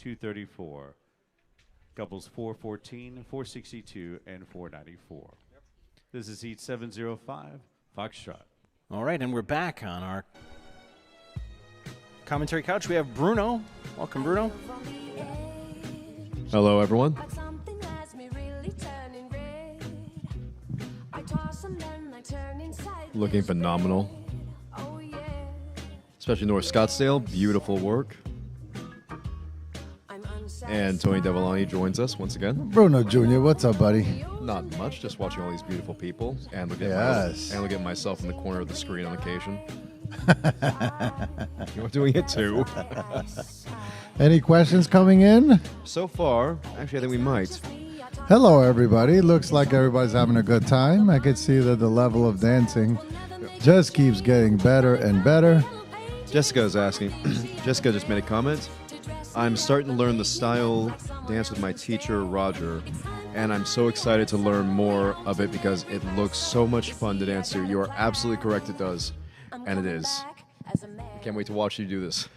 234. Couples 414, 462, and 494. This is heat 705, Foxtrot. All right, and we're back on our commentary couch. We have Bruno. Welcome, Bruno. Hello, everyone. Looking phenomenal. Especially North Scottsdale. Beautiful work. And Tony Devolani joins us once again. Bruno Jr., what's up, buddy? Not much, just watching all these beautiful people. And look at myself in the corner of the screen on occasion. You're doing it too. Any questions coming in? So far, actually, I think we might. Hello, everybody. Looks like everybody's having a good time. I can see that the level of dancing just keeps getting better and better. Jessica is asking. Jessica just made a comment. I'm starting to learn the style dance with my teacher, Roger, and I'm so excited to learn more of it because it looks so much fun to dance to. You are absolutely correct, it does. And it is. Can't wait to watch you do this.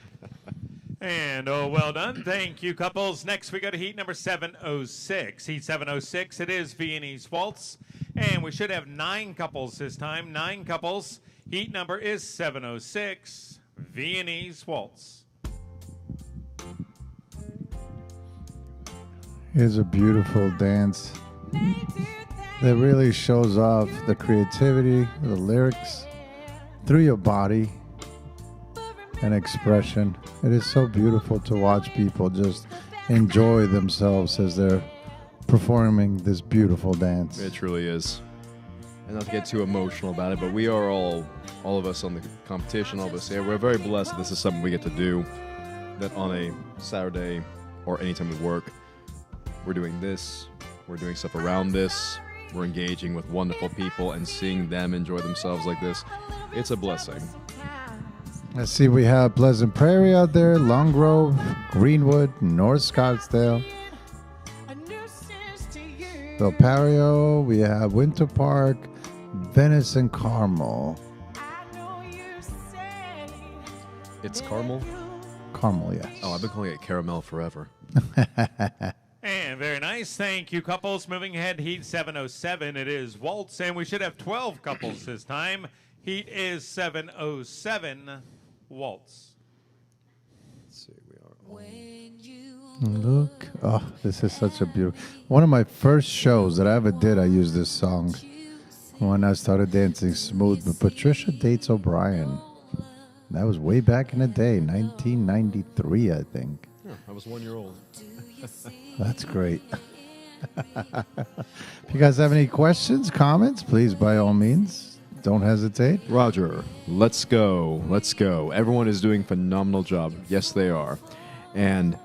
And, well done. Thank you, couples. Next, we go to heat number 706. Heat 706, it is Viennese Waltz. And we should have 9 couples this time. 9 couples. Heat number is 706, Viennese Waltz. Here's a beautiful dance that really shows off the creativity, the lyrics, through your body and expression. It is so beautiful to watch people just enjoy themselves as they're performing this beautiful dance. It truly is. And not to get too emotional about it, but we are all of us on the competition, all of us here, we're very blessed that this is something we get to do, that on a Saturday or anytime we work, we're doing this, we're doing stuff around this, we're engaging with wonderful people and seeing them enjoy themselves like this. It's a blessing. I see we have Pleasant Prairie out there, Long Grove, Greenwood, North Scottsdale, Valparaiso, we have Winter Park, Venice, and Carmel. It's Carmel? Carmel, yes. Oh, I've been calling it caramel forever. And very nice. Thank you, couples. Moving ahead, heat 707. It is Waltz, and we should have 12 couples this time. Heat is 707, Waltz. Let's see, we are Look, oh, this is such a beautiful. One of my first shows that I ever did, I used this song when I started dancing smooth with Patricia Dates O'Brien. That was way back in the day, 1993, I think. Yeah, I was 1 year old. That's great. If you guys have any questions, comments, please, by all means, don't hesitate. Roger, let's go. Let's go. Everyone is doing a phenomenal job. Yes, they are. And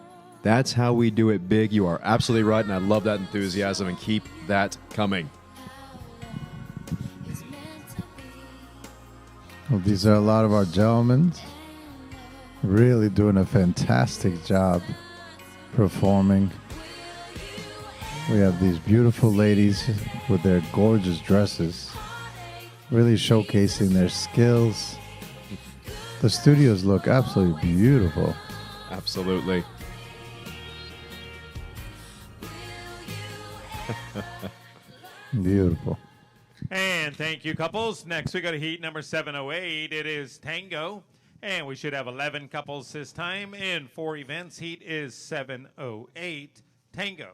that's how we do it big. You are absolutely right, and I love that enthusiasm, and keep that coming. Well, these are a lot of our gentlemen really doing a fantastic job performing. We have these beautiful ladies with their gorgeous dresses really showcasing their skills. The studios look absolutely beautiful. Absolutely. Beautiful. And thank you, couples. Next, we go to heat number 708. It is Tango. And we should have 11 couples this time. In 4 events, heat is 708, Tango.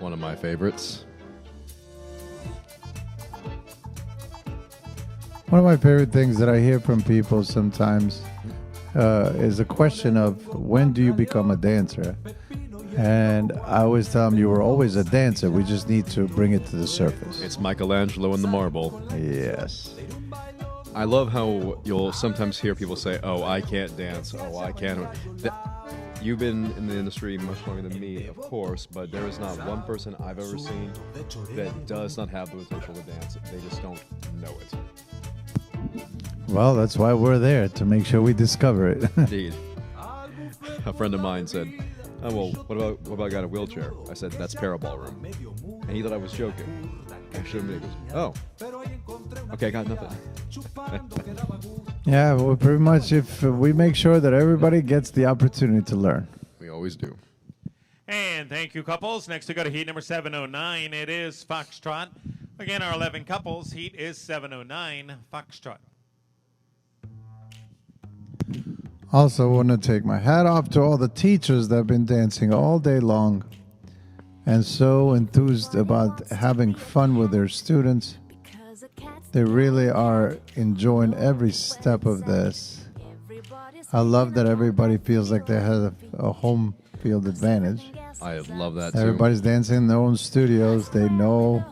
One of my favorites. One of my favorite things that I hear from people sometimes is a question of when do you become a dancer? And I always tell them you were always a dancer. We just need to bring it to the surface. It's Michelangelo and the marble. Yes. I love how you'll sometimes hear people say, oh, I can't dance. Oh, I can't. You've been in the industry much longer than me, of course, but there is not one person I've ever seen that does not have the potential to dance. They just don't know it. Well, that's why we're there, to make sure we discover it. Indeed. A friend of mine said, oh, well, what about a guy in a wheelchair? I said, that's para ballroom. And he thought I was joking. I showed him, and he goes, oh, Okay, I got nothing. Yeah, well, pretty much if we make sure that everybody gets the opportunity to learn. We always do. And thank you, couples. Next, we go to heat number 709. It is Foxtrot. Again, our 11 couples. Heat is 709, Foxtrot. Also, want to take my hat off to all the teachers that have been dancing all day long and so enthused about having fun with their students. They really are enjoying every step of this. I love that everybody feels like they have a home field advantage. I love that too. Everybody's dancing in their own studios. They know,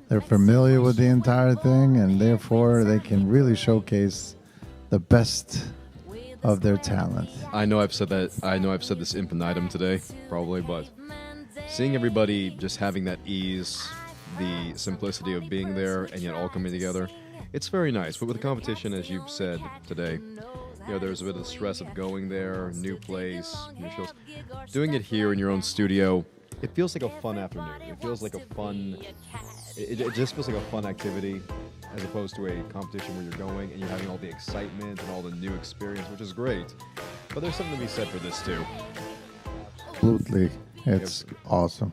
they're familiar with the entire thing, and therefore they can really showcase the best of their talent. I know I've said that. I know I've said this infinitum today, probably, but seeing everybody just having that ease, the simplicity of being there, and yet all coming together, it's very nice. But with the competition, as you've said today, you know, there's a bit of the stress of going there, new place, new shows. Doing it here in your own studio, it feels like a fun afternoon. It feels like a fun. It just feels like a fun activity, as opposed to a competition where you're going and you're having all the excitement and all the new experience, which is great. But there's something to be said for this too. Absolutely. It's awesome.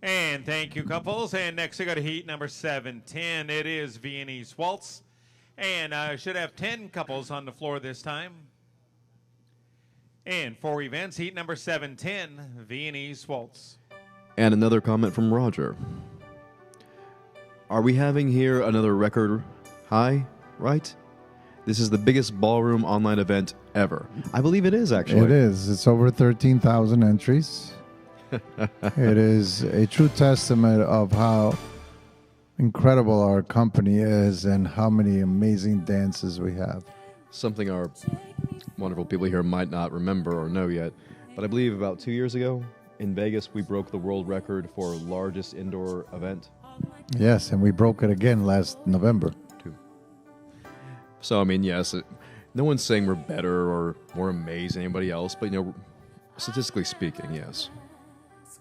And thank you, couples. And next, we go to heat number 710. It is Viennese Waltz. And I should have 10 couples on the floor this time. And for events, heat number 710, Viennese Waltz. And another comment from Roger. Are we having here another record high, right? This is the biggest ballroom online event ever. I believe it is, actually. It is. It's over 13,000 entries. It is a true testament of how incredible our company is and how many amazing dances we have. Something our wonderful people here might not remember or know yet, but I believe about 2 years ago in Vegas, we broke the world record for largest indoor event. Yes, and we broke it again last November. So, I mean, yes, no one's saying we're better or more amazing than anybody else, but, you know, statistically speaking, yes.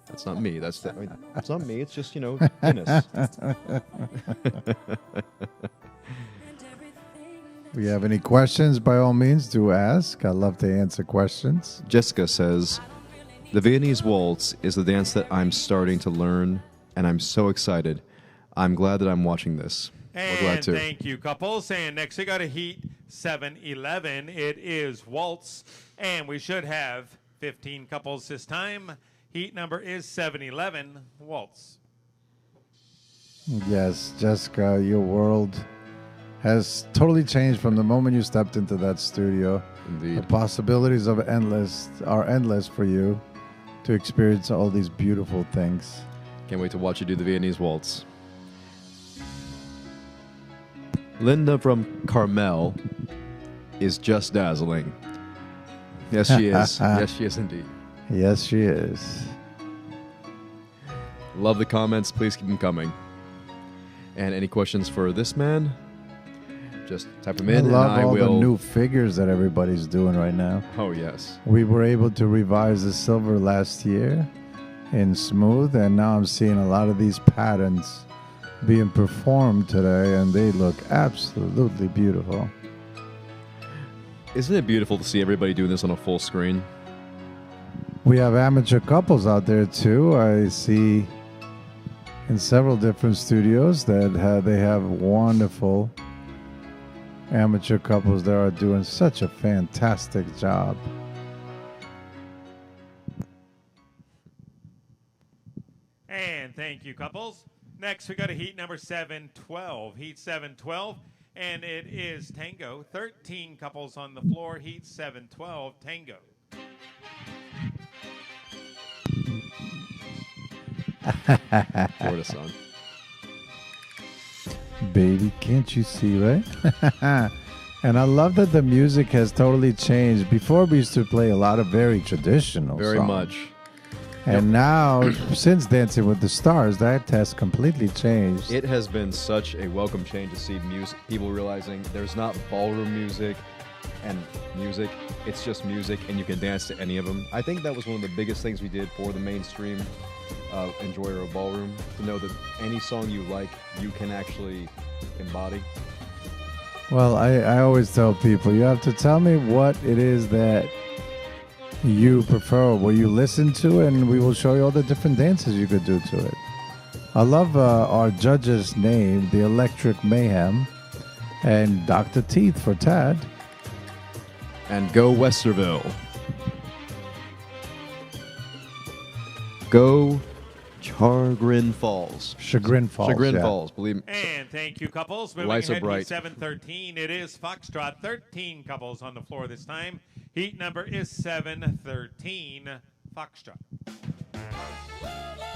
That's not me. That's not me. It's just, you know, Guinness. If you have any questions, by all means, do ask. I love to answer questions. Jessica says, the Viennese Waltz is the dance that I'm starting to learn, and I'm so excited. I'm glad that I'm watching this. And we're glad too. Thank you, couples. And next, we got to heat 711. It is Waltz. And we should have 15 couples this time. Heat number is 711, Waltz. Yes, Jessica, your world has totally changed from the moment you stepped into that studio. Indeed. The possibilities are endless for you to experience all these beautiful things. Can't wait to watch you do the Viennese Waltz. Linda from Carmel is just dazzling. Yes, she is. Yes, she is indeed. Yes, she is. Love the comments. Please keep them coming. And any questions for this man? Just type them in, I love and I all will. the new figures that everybody's doing right now. Oh yes. We were able to revise the silver last year in smooth, and now I'm seeing a lot of these patterns being performed today, and they look absolutely beautiful. Isn't it beautiful to see everybody doing this on a full screen? We have amateur couples out there too. I see in several different studios that they have wonderful amateur couples that are doing such a fantastic job. And thank you, couples. Next, we got to heat number 712. Heat 712, and it is Tango. 13 couples on the floor. Heat 712, Tango. Florida sun. Baby, can't you see, right? And I love that the music has totally changed. Before, we used to play a lot of very traditional Very songs. much. And now, since Dancing with the Stars, that has completely changed. It has been such a welcome change to see people realizing there's not ballroom music and music. It's just music, and you can dance to any of them. I think that was one of the biggest things we did for the mainstream enjoyer of ballroom to know that any song you like, you can actually embody? Well, I always tell people, you have to tell me what it is that you prefer, what you listen to, and we will show you all the different dances you could do to it. I love our judge's name, the Electric Mayhem, and Dr. Teeth for Tad. And go Westerville. Go Chagrin Falls. Chagrin Falls. Chagrin yeah. Falls, believe me. And thank you, couples. Moving Lights are ahead, bright. Heat 713. It is Foxtrot. 13 couples on the floor this time. Heat number is 713. Foxtrot.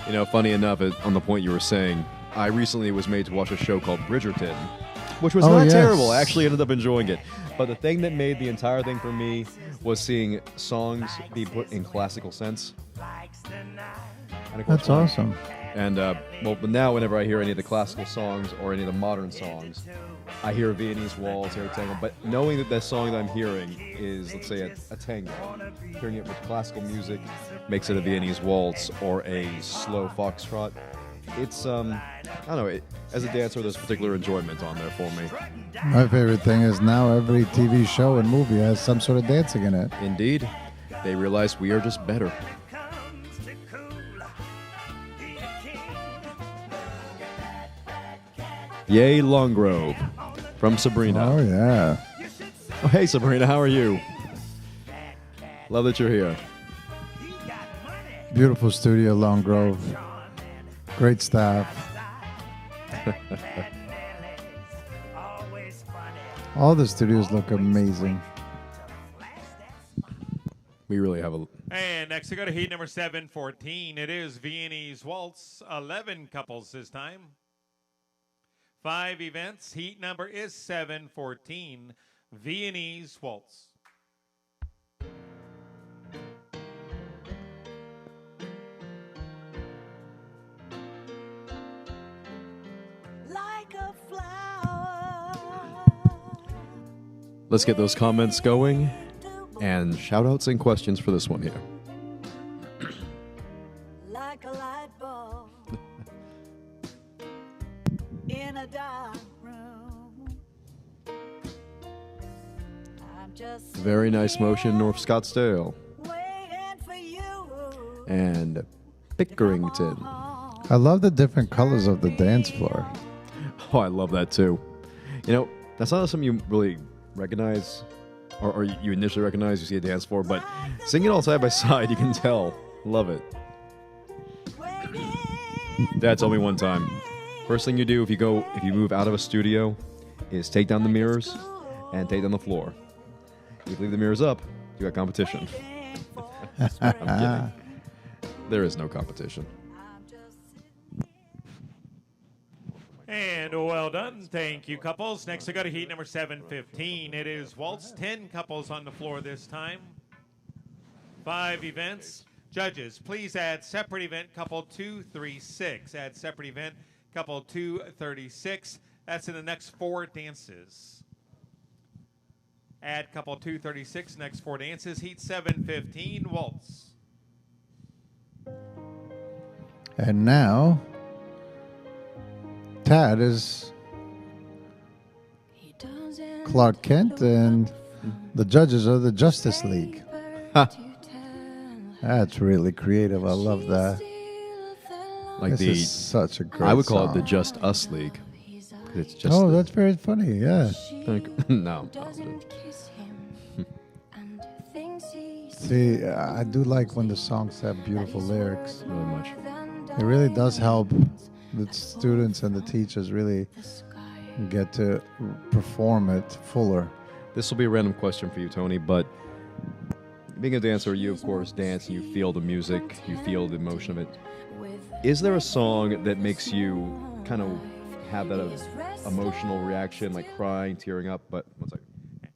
You know, funny enough, on the point you were saying, I recently was made to watch a show called Bridgerton, which was not yes. terrible. I actually ended up enjoying it. But the thing that made the entire thing for me was seeing songs be put in classical sense. And of course, That's awesome. And, but now whenever I hear any of the classical songs or any of the modern songs, I hear a Viennese Waltz, hear a Tango. But knowing that the song that I'm hearing is, let's say, a Tango, hearing it with classical music makes it a Viennese Waltz or a slow Foxtrot. It's, I don't know, as a dancer, there's particular enjoyment on there for me. My favorite thing is now every TV show and movie has some sort of dancing in it. Indeed, they realize we are just better. Yay, Longgrove from Sabrina. Oh, yeah. Oh, hey, Sabrina, how are you? Love that you're here. Beautiful studio, Long Grove. Great staff. All the studios look amazing. We really have a... And next we go to heat number 714. It is Viennese Waltz. 11 couples this time. 5 events. Heat number is 714. Viennese Waltz. Like a flower. Let's get those comments going. And shout-outs and questions for this one here. Like a light bulb in a dark room. I'm just Very nice motion, North Scottsdale. waiting for you. And Pickerington. I love the different colors of the dance floor. Oh, I love that too. You know, that's not something you really recognize, or you initially recognize, you see a dance floor, but seeing it all side by side, you can tell. Love it. Dad told me one time, first thing you do if you move out of a studio is take down the mirrors and take down the floor. If you leave the mirrors up, you got competition. I'm kidding. There is no competition. And well done. Thank you, couples. Next, we go to heat number 715. It is Waltz. 10 couples on the floor this time. 5 events. Judges, please add separate event couple 236. Add separate event couple 236. That's in the next 4 dances. Add couple 236, next 4 dances. Heat 715, Waltz. And now, Tad is Clark Kent, and the judges are the Justice League. That's really creative. I love that. Like This is such a great I would call it the song. Just Us League. It's just Oh, that's very funny. Yeah. no. See, I do like when the songs have beautiful lyrics. Really much. It really does help the students and the teachers really get to perform it fuller. This will be a random question for you, Tony, but being a dancer, you of course dance and you feel the music, you feel the emotion of it. Is there a song that makes you kind of have that emotional reaction, like crying, tearing up? But one second.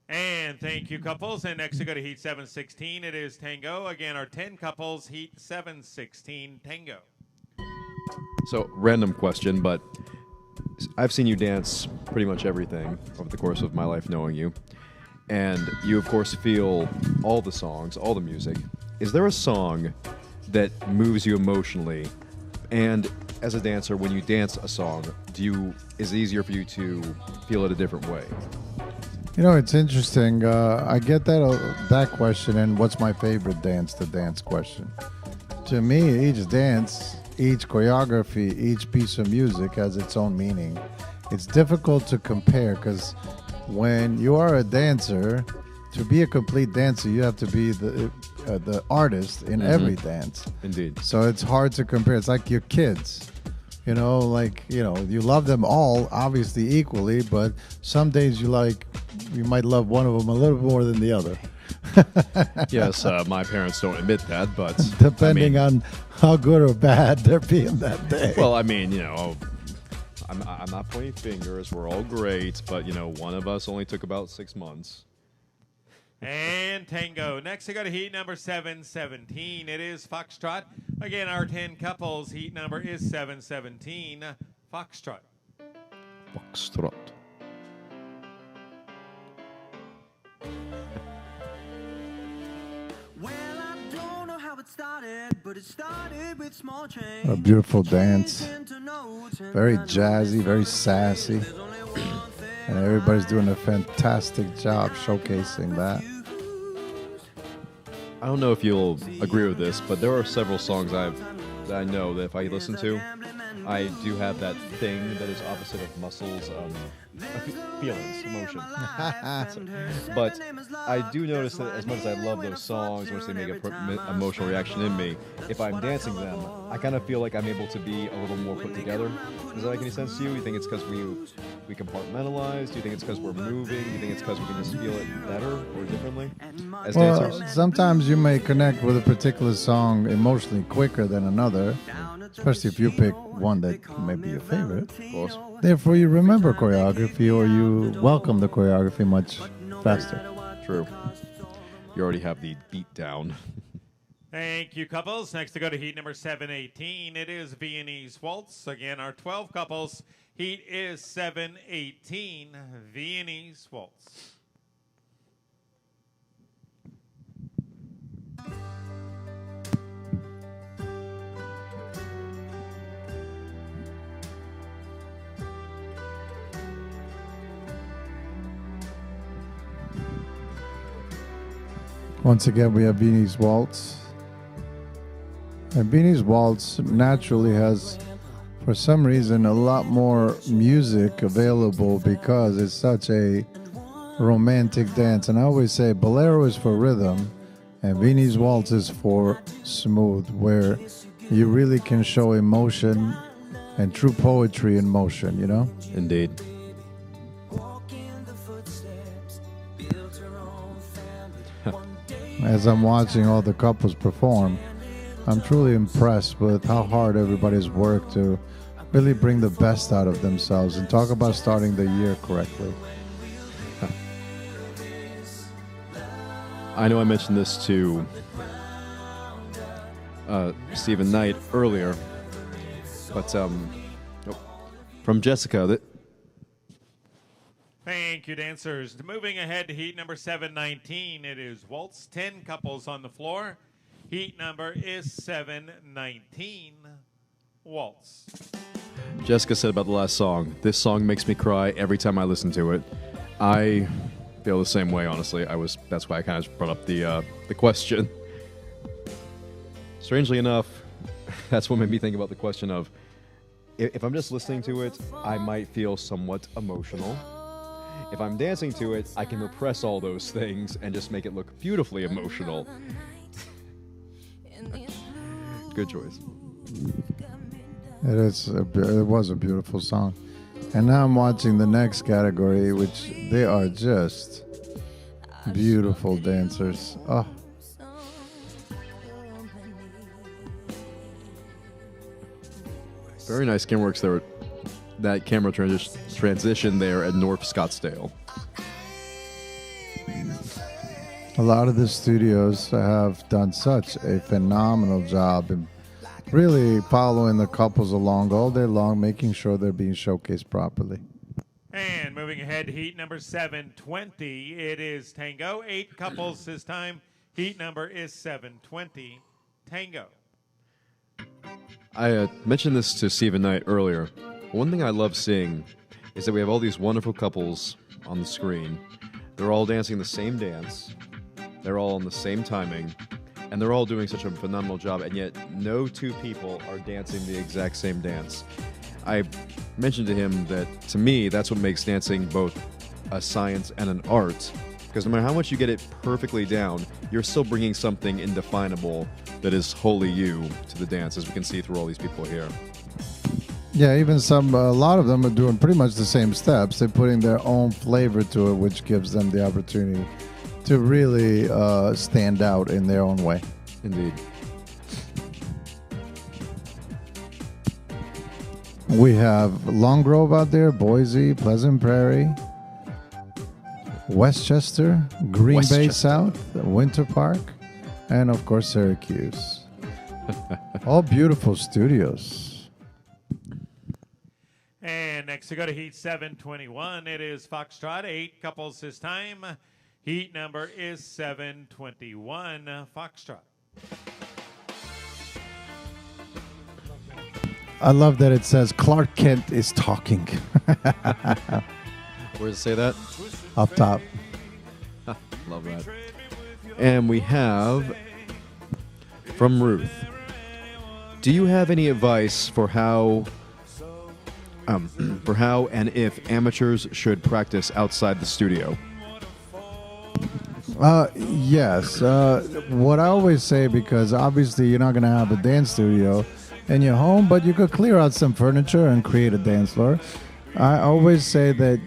And thank you, couples. And next we go to heat 716. It is Tango. Again, our 10 couples, heat 716, Tango. So, random question, but I've seen you dance pretty much everything over the course of my life knowing you. And you, of course, feel all the songs, all the music. Is there a song that moves you emotionally And as a dancer, when you dance a song, is it easier for you to feel it a different way? You know, it's interesting. I get that question, and what's my favorite dance to dance question. To me, each dance, each choreography, each piece of music has its own meaning. It's difficult to compare because when you are a dancer, to be a complete dancer, you have to be the artist in every dance. Indeed. So it's hard to compare. It's like your kids. You know, you love them all, obviously equally, but some days you might love one of them a little more than the other. Yes, my parents don't admit that, but Depending on how good or bad they're being that day. well, I mean, I'm not pointing fingers. We're all great, but one of us only took about 6 months. And Tango. Next, we go to heat number 717. It is Foxtrot. Again, our 10 couples. Heat number is 717. Foxtrot. Foxtrot. Well, I don't know how it started, but it started with small change. A beautiful dance. Very jazzy, very sassy. And everybody's doing a fantastic job showcasing that. I don't know if you'll agree with this, but there are several songs that I know that if I listen to, I do have that thing that is opposite of muscles, feelings, emotion. But I do notice that as much as I love those songs, as much as they make an emotional reaction in me, if I'm dancing them, I kind of feel like I'm able to be a little more put together. Does that make any sense to you? You think it's because we compartmentalize? Do you think it's because we're moving? Do you think it's because we can just feel it better or differently as dancers? Sometimes you may connect with a particular song emotionally quicker than another, especially if you pick one that may be your favorite. Of course. Therefore, you remember choreography or you welcome the choreography much faster. True. You already have the beat down. Thank you, couples. Next, to go to heat number 718. It is Viennese Waltz. Again, our 12 couples. Heat is 718. Viennese Waltz. Once again, we have Viennese Waltz. And Viennese Waltz naturally has, for some reason, a lot more music available because it's such a romantic dance. And I always say Bolero is for rhythm and Viennese Waltz is for smooth, where you really can show emotion and true poetry in motion, you know? Indeed. As I'm watching all the couples perform, I'm truly impressed with how hard everybody's worked to really bring the best out of themselves and talk about starting the year correctly. I know I mentioned this to Stephen Knight earlier, but from Jessica, Thank you, dancers. Moving ahead to heat number 719, it is Waltz. 10 couples on the floor. Heat number is 719, Waltz. Jessica said about the last song, this song makes me cry every time I listen to it. I feel the same way, honestly. That's why I kind of brought up the question. Strangely enough, that's what made me think about the question of, if I'm just listening to it, I might feel somewhat emotional. If I'm dancing to it, I can repress all those things and just make it look beautifully emotional. Good choice. It was a beautiful song. And now I'm watching the next category, which they are just beautiful dancers. Oh. Very nice camera works there. That camera transition there at North Scottsdale. A lot of the studios have done such a phenomenal job in really following the couples along all day long, making sure they're being showcased properly. And moving ahead to heat number 720, it is Tango. 8 couples this time. Heat number is 720, Tango. I mentioned this to Stephen Knight earlier. One thing I love seeing is that we have all these wonderful couples on the screen. They're all dancing the same dance. They're all on the same timing. And they're all doing such a phenomenal job, and yet no two people are dancing the exact same dance. I mentioned to him that, to me, that's what makes dancing both a science and an art. Because no matter how much you get it perfectly down, you're still bringing something indefinable that is wholly you to the dance, as we can see through all these people here. Yeah, even a lot of them are doing pretty much the same steps. They're putting their own flavor to it, which gives them the opportunity to really stand out in their own way. Indeed. We have Long Grove out there, Boise, Pleasant Prairie, Westchester, Green Bay South, Winter Park, and of course Syracuse. All beautiful studios. And next we go to Heat 721. It is Foxtrot, 8 couples this time. Heat number is 721, Foxtrot. I love that it says Clark Kent is talking. Where does it say that? Up top. Love that. And we have from Ruth. Do you have any advice for how and if amateurs should practice outside the studio? Yes. What I always say, because obviously you're not going to have a dance studio in your home, but you could clear out some furniture and create a dance floor. I always say that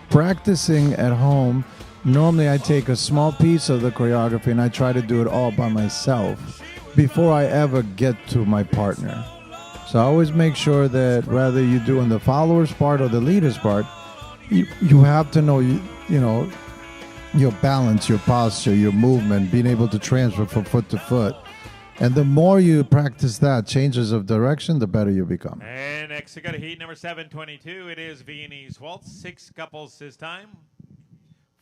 practicing at home, normally I take a small piece of the choreography and I try to do it all by myself before I ever get to my partner. So I always make sure that whether you're doing the follower's part or the leader's part, you have to know, you know, your balance, your posture, your movement, being able to transfer from foot to foot. And the more you practice that, changes of direction, the better you become. And next we go to Heat number 722. It is Viennese Waltz, 6 couples this time.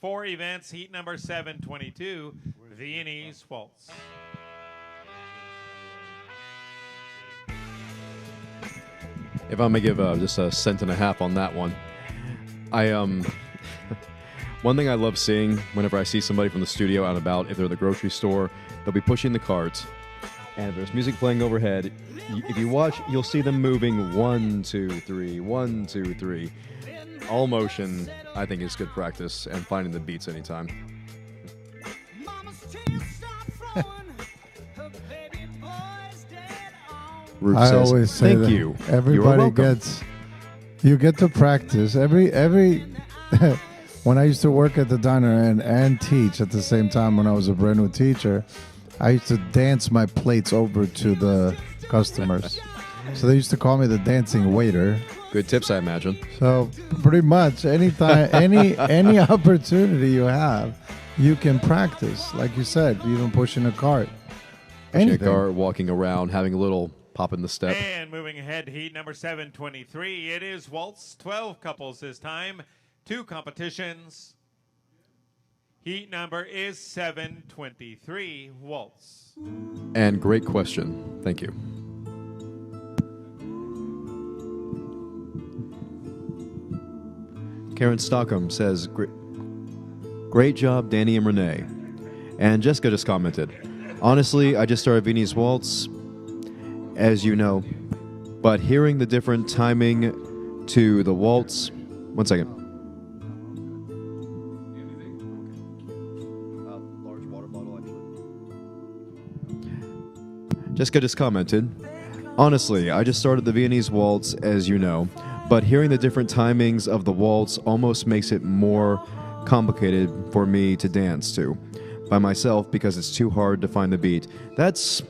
4 events, Heat number 722, Viennese Waltz. If I'm gonna give just a cent and a half on that one, one thing I love seeing whenever I see somebody from the studio out and about, if they're at the grocery store, they'll be pushing the carts, and if there's music playing overhead, if you watch, you'll see them moving 1, 2, 3, 1, 2, 3. All motion, I think, is good practice, and finding the beats anytime. Ruth I says, always say thank that you. Everybody you get to practice. Every when I used to work at the diner and teach at the same time when I was a brand new teacher, I used to dance my plates over to the customers. So they used to call me the dancing waiter. Good tips, I imagine. So pretty much anytime, any opportunity you have, you can practice. Like you said, even pushing a cart. Pushing a cart, walking around, having a little pop in the step. And moving ahead, Heat number 723. It is Waltz, 12 couples this time. 2 competitions. Heat number is 723, Waltz. And great question. Thank you. Karen Stockham says, great job, Danny and Renee. And Jessica just commented, honestly, I just started Viennese Waltz, as you know, but hearing the different timing to the waltz... One second. Large water bottle, actually. Jessica just commented, honestly, I just started the Viennese Waltz, as you know, but hearing the different timings of the waltz almost makes it more complicated for me to dance to by myself because it's too hard to find the beat. That's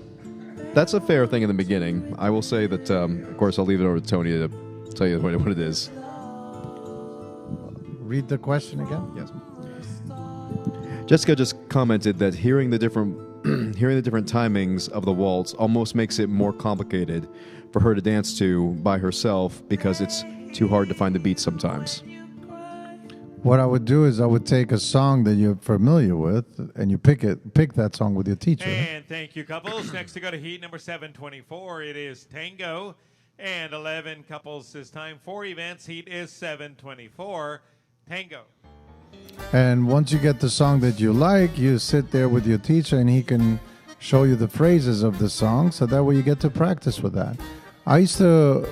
a fair thing in the beginning. I will say that, of course, I'll leave it over to Tony to tell you what it is. Read the question again. Yes. Jessica just commented that hearing the different timings of the waltz almost makes it more complicated for her to dance to by herself because it's too hard to find the beat sometimes. what I would do is I would take a song that you're familiar with, and you pick that song with your teacher. And thank you, couples. Next to go to heat number 724. It is Tango. And 11 couples this time. 4 events. Heat is 724. Tango. And once you get the song that you like, you sit there with your teacher, and he can show you the phrases of the song, so that way you get to practice with that. I used to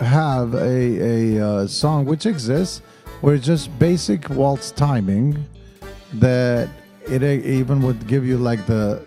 have a song which exists, where it's just basic waltz timing, that it even would give you like the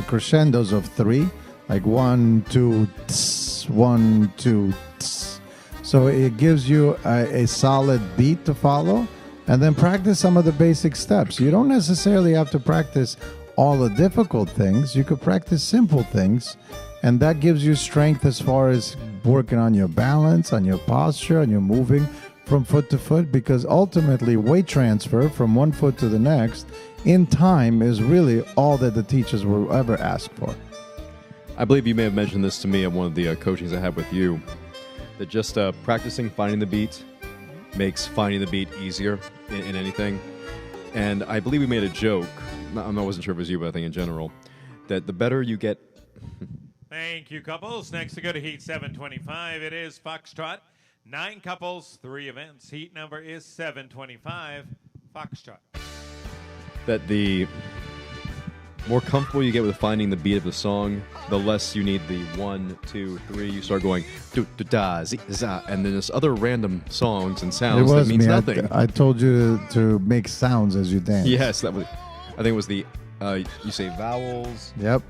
crescendos of 3, like 1, 2, tss, 1, 2, tss. So it gives you a solid beat to follow, and then practice some of the basic steps. You don't necessarily have to practice all the difficult things. You could practice simple things, and that gives you strength as far as working on your balance, on your posture, on your moving from foot to foot, because ultimately weight transfer from one foot to the next in time is really all that the teachers will ever ask for. I believe you may have mentioned this to me at one of the coachings I had with you, that just practicing finding the beat makes finding the beat easier in anything. And I believe we made a joke, I wasn't sure if it was you, but I think in general, that the better you get... Thank you, couples. Next to go to heat 725. It is Foxtrot. 9 couples, 3 events. Heat number is 725. Foxtrot. That the more comfortable you get with finding the beat of the song, the less you need the 1, 2, 3. You start going do da da zi za, and then there's other random songs and sounds that means nothing. I told you to make sounds as you dance. Yes, that was. I think it was the. You say vowels. Yep.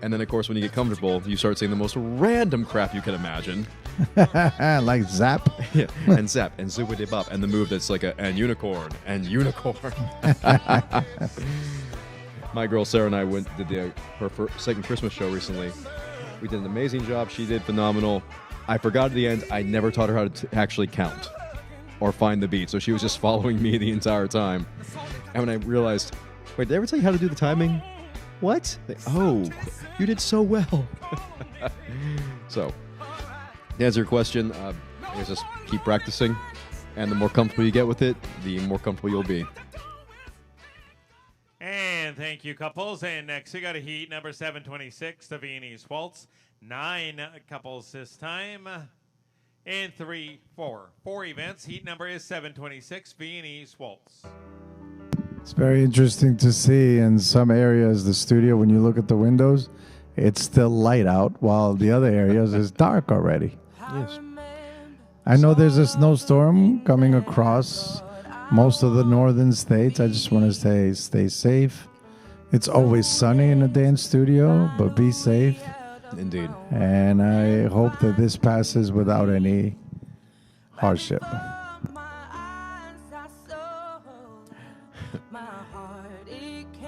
And then of course when you get comfortable, you start saying the most random crap you can imagine. Like zap. Yeah, and zap and zoobity bop, and the move that's like and unicorn and unicorn. My girl Sarah and I did her second Christmas show recently. We did an amazing job. She did phenomenal. I forgot at the end, I never taught her how to actually count or find the beat, so she was just following me the entire time. And when I realized, wait, did I ever tell you how to do the timing? What? Oh, you did so well. So, to answer your question, I guess just keep practicing, and the more comfortable you get with it, the more comfortable you'll be. And thank you, couples. And next we got a heat number 726, the Viennese Waltz. 9 couples this time. And 3, 4. 4 events. Heat number is 726, Viennese Waltz. It's very interesting to see in some areas, the studio, when you look at the windows, it's still light out, while the other areas is dark already. Yes. I know there's a snowstorm coming across most of the northern states. I just want to say stay safe. It's always sunny in the dance studio, but be safe. Indeed. And I hope that this passes without any hardship.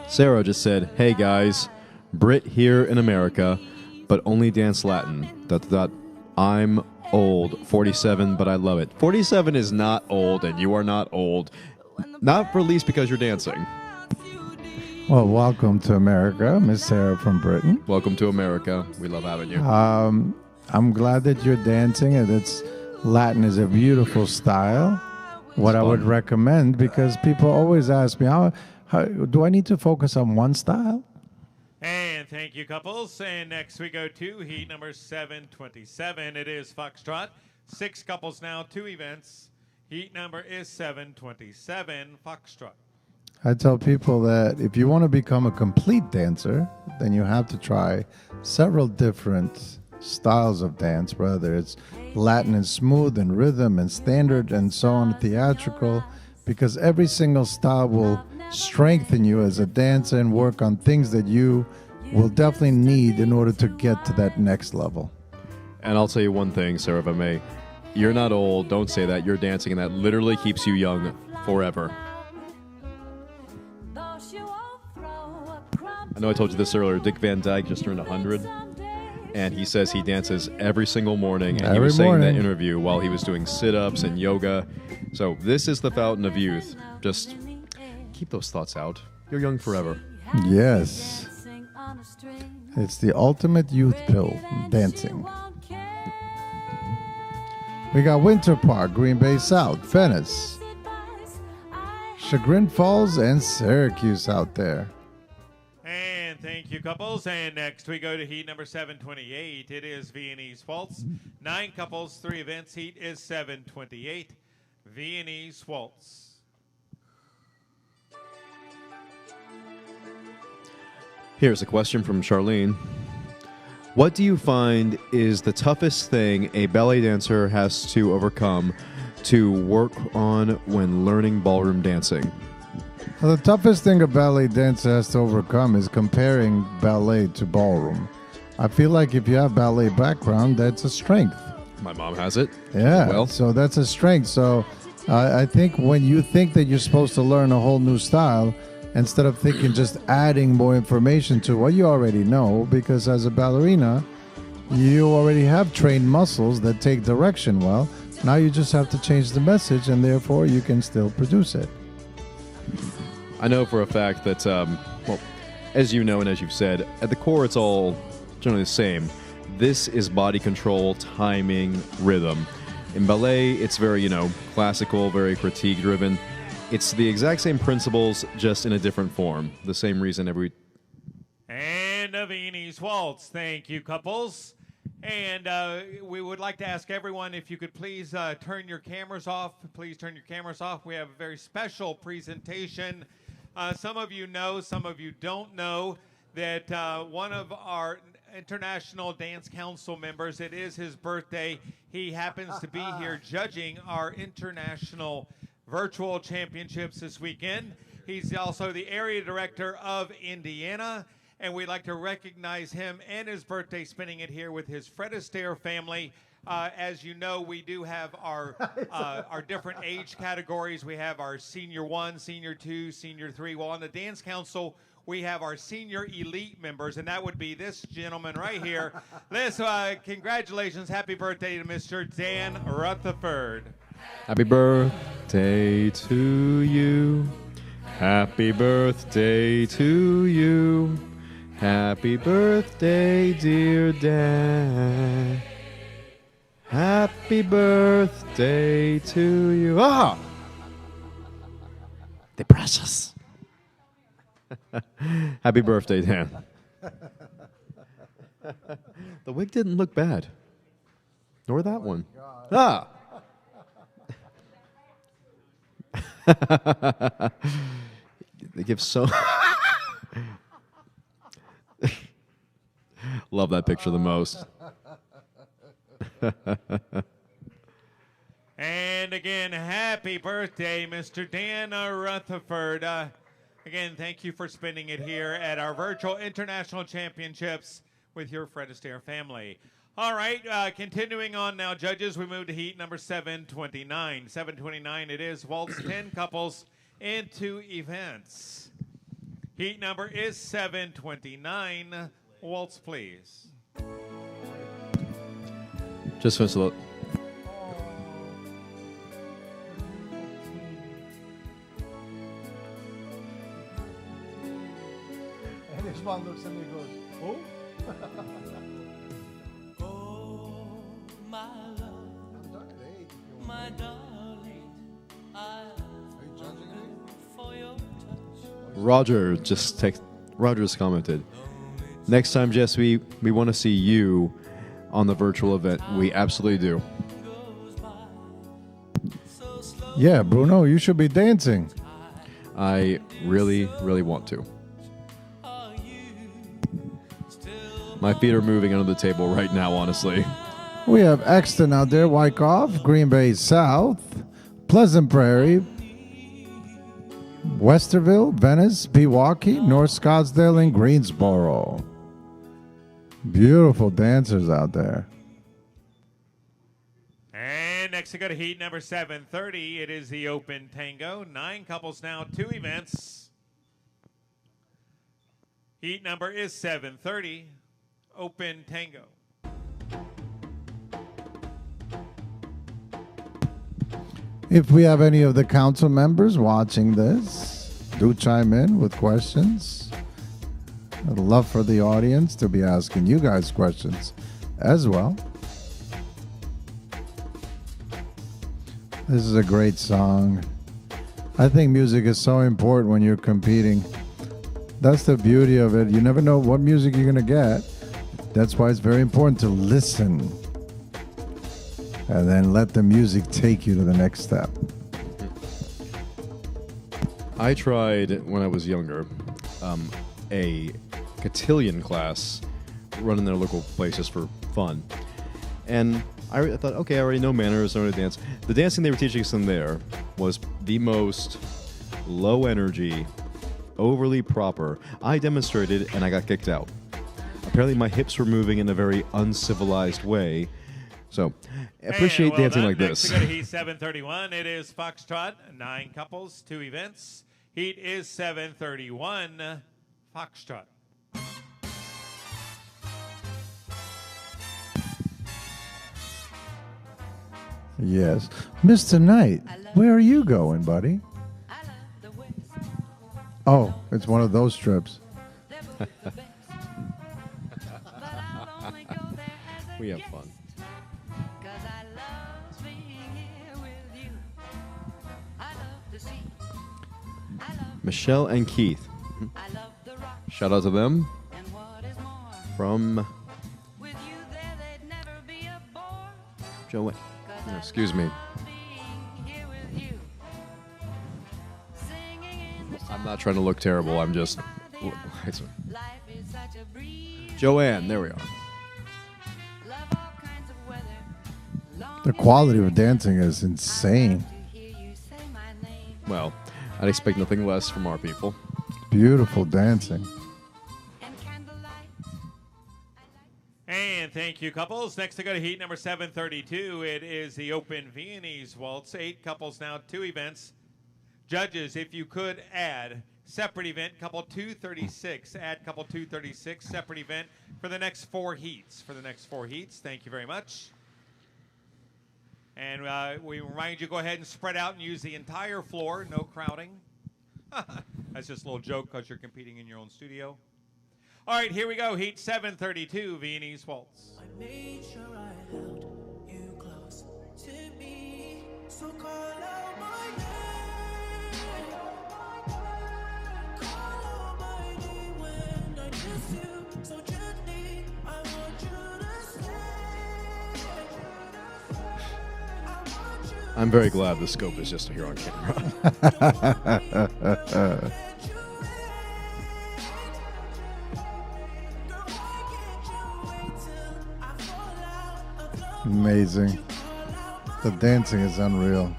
Sarah just said, "Hey guys, Brit here in America, but only dance Latin. ... I'm old, 47, but I love it." 47 is not old, and you are not old. Not for least because you're dancing. Well, welcome to America, Miss Sarah from Britain. Welcome to America. We love having you. I'm glad that you're dancing, and Latin is a beautiful style. What I would recommend, because people always ask me, how do I need to focus on one style? And thank you, couples. And next we go to heat number 727. It is Foxtrot. 6 couples now, 2 events. Heat number is 727, Foxtrot. I tell people that if you want to become a complete dancer, then you have to try several different styles of dance, whether it's Latin and smooth and rhythm and standard and so on, theatrical, because every single style will strengthen you as a dancer and work on things that you will definitely need in order to get to that next level. And I'll tell you one thing, Sarah, if I may. You're not old. Don't say that. You're dancing, and that literally keeps you young forever. I know I told you this earlier. Dick Van Dyke just turned 100, and he says he dances every single morning. And he was saying in that interview while he was doing sit-ups and yoga. So this is the fountain of youth. Just keep those thoughts out. You're young forever. Yes. It's the ultimate youth pill, dancing. We got Winter Park, Green Bay South, Venice, Chagrin Falls, and Syracuse out there. And thank you, couples. And next we go to heat number 728. It is Viennese Waltz. 9 couples, 3 events. Heat is 728. Viennese Waltz. Here's a question from Charlene. What do you find is the toughest thing a ballet dancer has to overcome to work on when learning ballroom dancing? Well, the toughest thing a ballet dancer has to overcome is comparing ballet to ballroom. I feel like if you have ballet background, that's a strength. My mom has it. Yeah, Well, so that's a strength. So I think when you think that you're supposed to learn a whole new style, instead of thinking just adding more information to what you already know, because as a ballerina, you already have trained muscles that take direction well. Now you just have to change the message, and therefore you can still produce it. I know for a fact that, well, as you know and as you've said, at the core it's all generally the same. This is body control, timing, rhythm. In ballet, it's very, classical, very critique-driven. It's the exact same principles, just in a different form. The same reason every... And a Viennese Waltz. Thank you, couples. And we would like to ask everyone if you could please turn your cameras off. Please turn your cameras off. We have a very special presentation. Some of you know, some of you don't know that one of our International Dance Council members, it is his birthday. He happens to be here judging our international virtual championships this weekend. He's also the area director of Indiana, and we'd like to recognize him and his birthday, spending it here with his Fred Astaire family. As you know, we do have our different age categories. We have our Senior 1, Senior 2, Senior 3. Well, on the Dance Council, we have our Senior Elite members, and that would be this gentleman right here. Congratulations, happy birthday to Mr. Dan Rutherford. Happy birthday to you. Happy birthday to you. Happy birthday, dear Dad. Happy birthday to you. Ah! They precious. Happy birthday, Dan. The wig didn't look bad. Nor that one. Ah! They give so... Love that picture the most. And again, happy birthday, Mr. Dan Rutherford. Again, thank you for spending it here at our virtual international championships with your Fred Astaire family. All right, continuing on now, judges, we move to heat number 729. 729, it is Waltz 10 couples in 2 events. Heat number is 729. Waltz, please. Just finish the... And this one looks at me and goes, oh? Oh, my love, my darling, I'm for your touch. Roger just commented. Next time, Jess, we want to see you on the virtual event. We absolutely do. Yeah, Bruno, you should be dancing. I really, really want to. My feet are moving under the table right now, honestly. We have Exton out there, Wyckoff, Green Bay South, Pleasant Prairie, Westerville, Venice, Pewaukee, North Scottsdale, and Greensboro. Beautiful dancers out there. And next we go to heat number 730. It is the Open Tango. 9 couples now, 2 events. Heat number is 730. Open Tango. If we have any of the council members watching this, do chime in with questions. I'd love for the audience to be asking you guys questions as well. This is a great song. I think music is so important when you're competing. That's the beauty of it. You never know what music you're going to get. That's why it's very important to listen and then let the music take you to the next step. I tried when I was younger a cotillion class run in their local places for fun. And I thought, okay, I already know manners, I already dance. The dancing they were teaching us in there was the most low energy, overly proper. I demonstrated and I got kicked out. Apparently my hips were moving in a very uncivilized way. So, appreciate well dancing done. like Next this. we go to Heat 731. It is Foxtrot, 9 couples, 2 events. Heat is 731, Foxtrot. Yes. Mr. Knight, where are you going, buddy? Oh, it's one of those trips. We have fun. Michelle and Keith. Shout out to them from Joanne. Excuse me. I'm not trying to look terrible. I'm just. Joanne, there we are. The quality of dancing is insane. Well, I'd expect nothing less from our people. Beautiful dancing. And thank you, couples. Next to go to Heat number 732. It is the Open Viennese Waltz. 8 couples now, 2 events. Judges, if you could add separate event, couple 236. Add couple 236, separate event for the next 4 heats. Thank you very much. And we remind you, go ahead and spread out and use the entire floor. No crowding. That's just a little joke because you're competing in your own studio. All right, here we go. Heat 732, Viennese Waltz. I made sure I held you close to me. So call out my name. Call out my name when I kiss you. So gently, I want you to stay. I'm very glad the scope is just here on camera. Amazing. The dancing is unreal.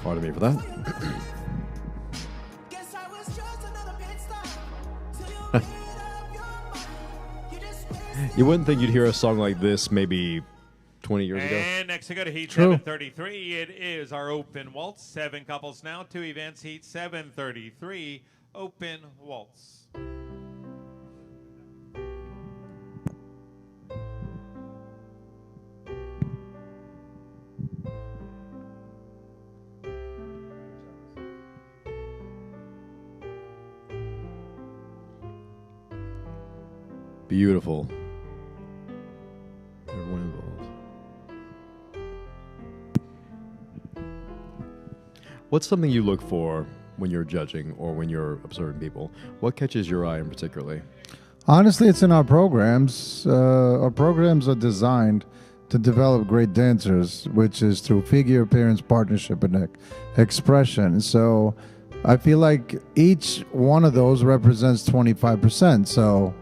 Pardon me for that. You wouldn't think you'd hear a song like this maybe 20 years ago. And next we go to Heat True. 733. It is our Open Waltz. 7 couples now, 2 events. Heat 733, Open Waltz. Beautiful. Everyone involved. What's something you look for when you're judging or when you're observing people? What catches your eye in particularly? Honestly, it's in our programs. Our programs are designed to develop great dancers, which is through figure, appearance, partnership, and expression. So I feel like each one of those represents 25%. So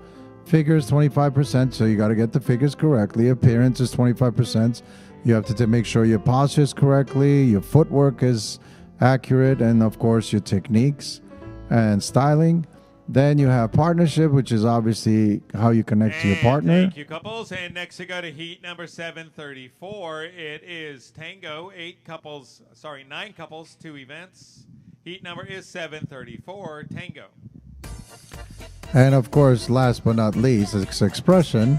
figures 25%, so you got to get the figures correctly. Appearance is 25%. You have to make sure your posture is correctly, your footwork is accurate, and of course your techniques and styling. Then you have partnership, which is obviously how you connect to your partner. Thank you, couples. And next we go to Heat number 734. It is Tango. 9 couples, 2 events. Heat number is 734, Tango. And of course, last but not least, it's expression,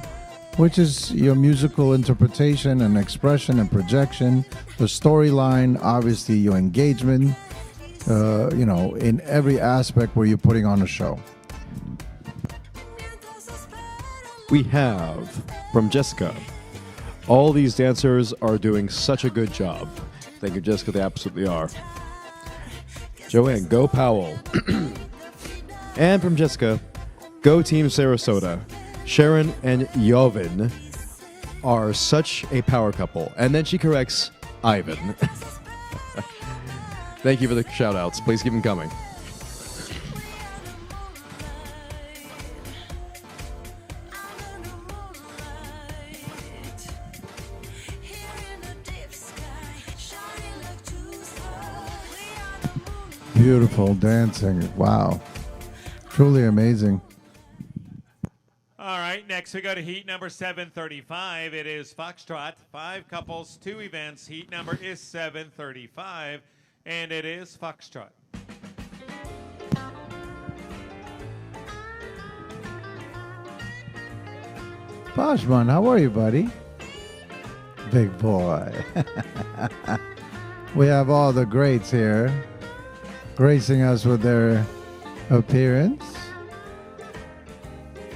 which is your musical interpretation and expression and projection, the storyline, obviously your engagement, in every aspect where you're putting on a show. We have from Jessica. All these dancers are doing such a good job. Thank you, Jessica. They absolutely are. Joanne, go Powell. And from Jessica, go Team Sarasota. Sharon and Yovin are such a power couple. And then she corrects Ivan. Thank you for the shout outs. Please keep them coming. Beautiful dancing. Wow. Truly amazing. All right, next we go to heat number 735. It is Foxtrot. 5 couples, 2 events. Heat number is 735, and it is Foxtrot. Boschman, how are you, buddy? Big boy. We have all the greats here gracing us with their appearance.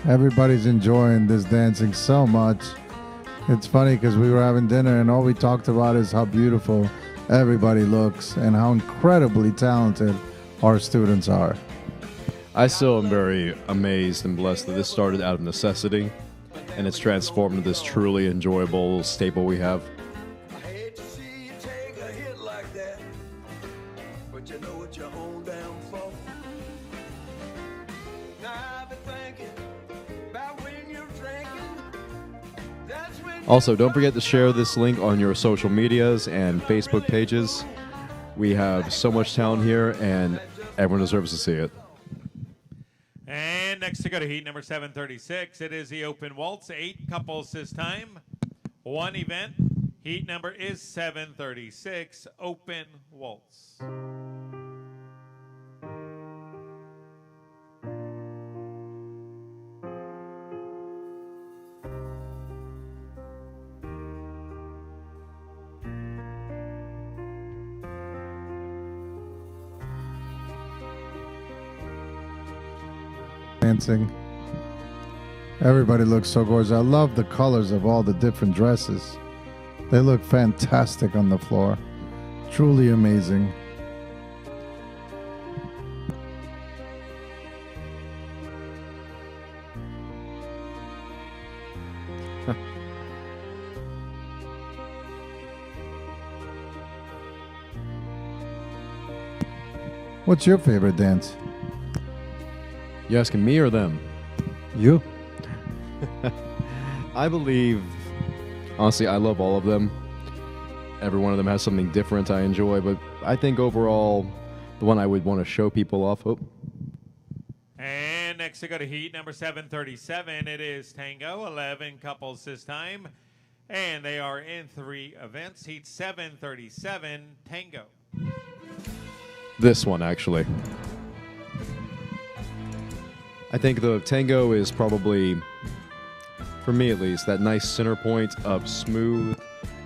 Everybody's enjoying this dancing so much. It's funny because we were having dinner and all we talked about is how beautiful everybody looks and how incredibly talented our students are. I still am very amazed and blessed that this started out of necessity and it's transformed into this truly enjoyable staple we have. I hate to see you take a hit like that, but you know what you're on down for. Now I've been thinking about when you're drinking. That's when Also, don't forget to share this link on your social medias and Facebook pages. We have so much talent here, and everyone deserves to see it. And next to go to heat number 736, it is the open waltz. 8 couples this time. 1 event. Heat number is 736, open waltz. Dancing. Everybody looks so gorgeous. I love the colors of all the different dresses. They look fantastic on the floor. Truly amazing. What's your favorite dance? You asking me or them? You? I believe, honestly, I love all of them. Every one of them has something different I enjoy, but I think overall, the one I would want to show people off. Oh. And next to go to heat number 737, it is Tango. 11 couples this time. And they are in 3 events. Heat 737, Tango. This one, actually. I think the tango is probably, for me at least, that nice center point of smooth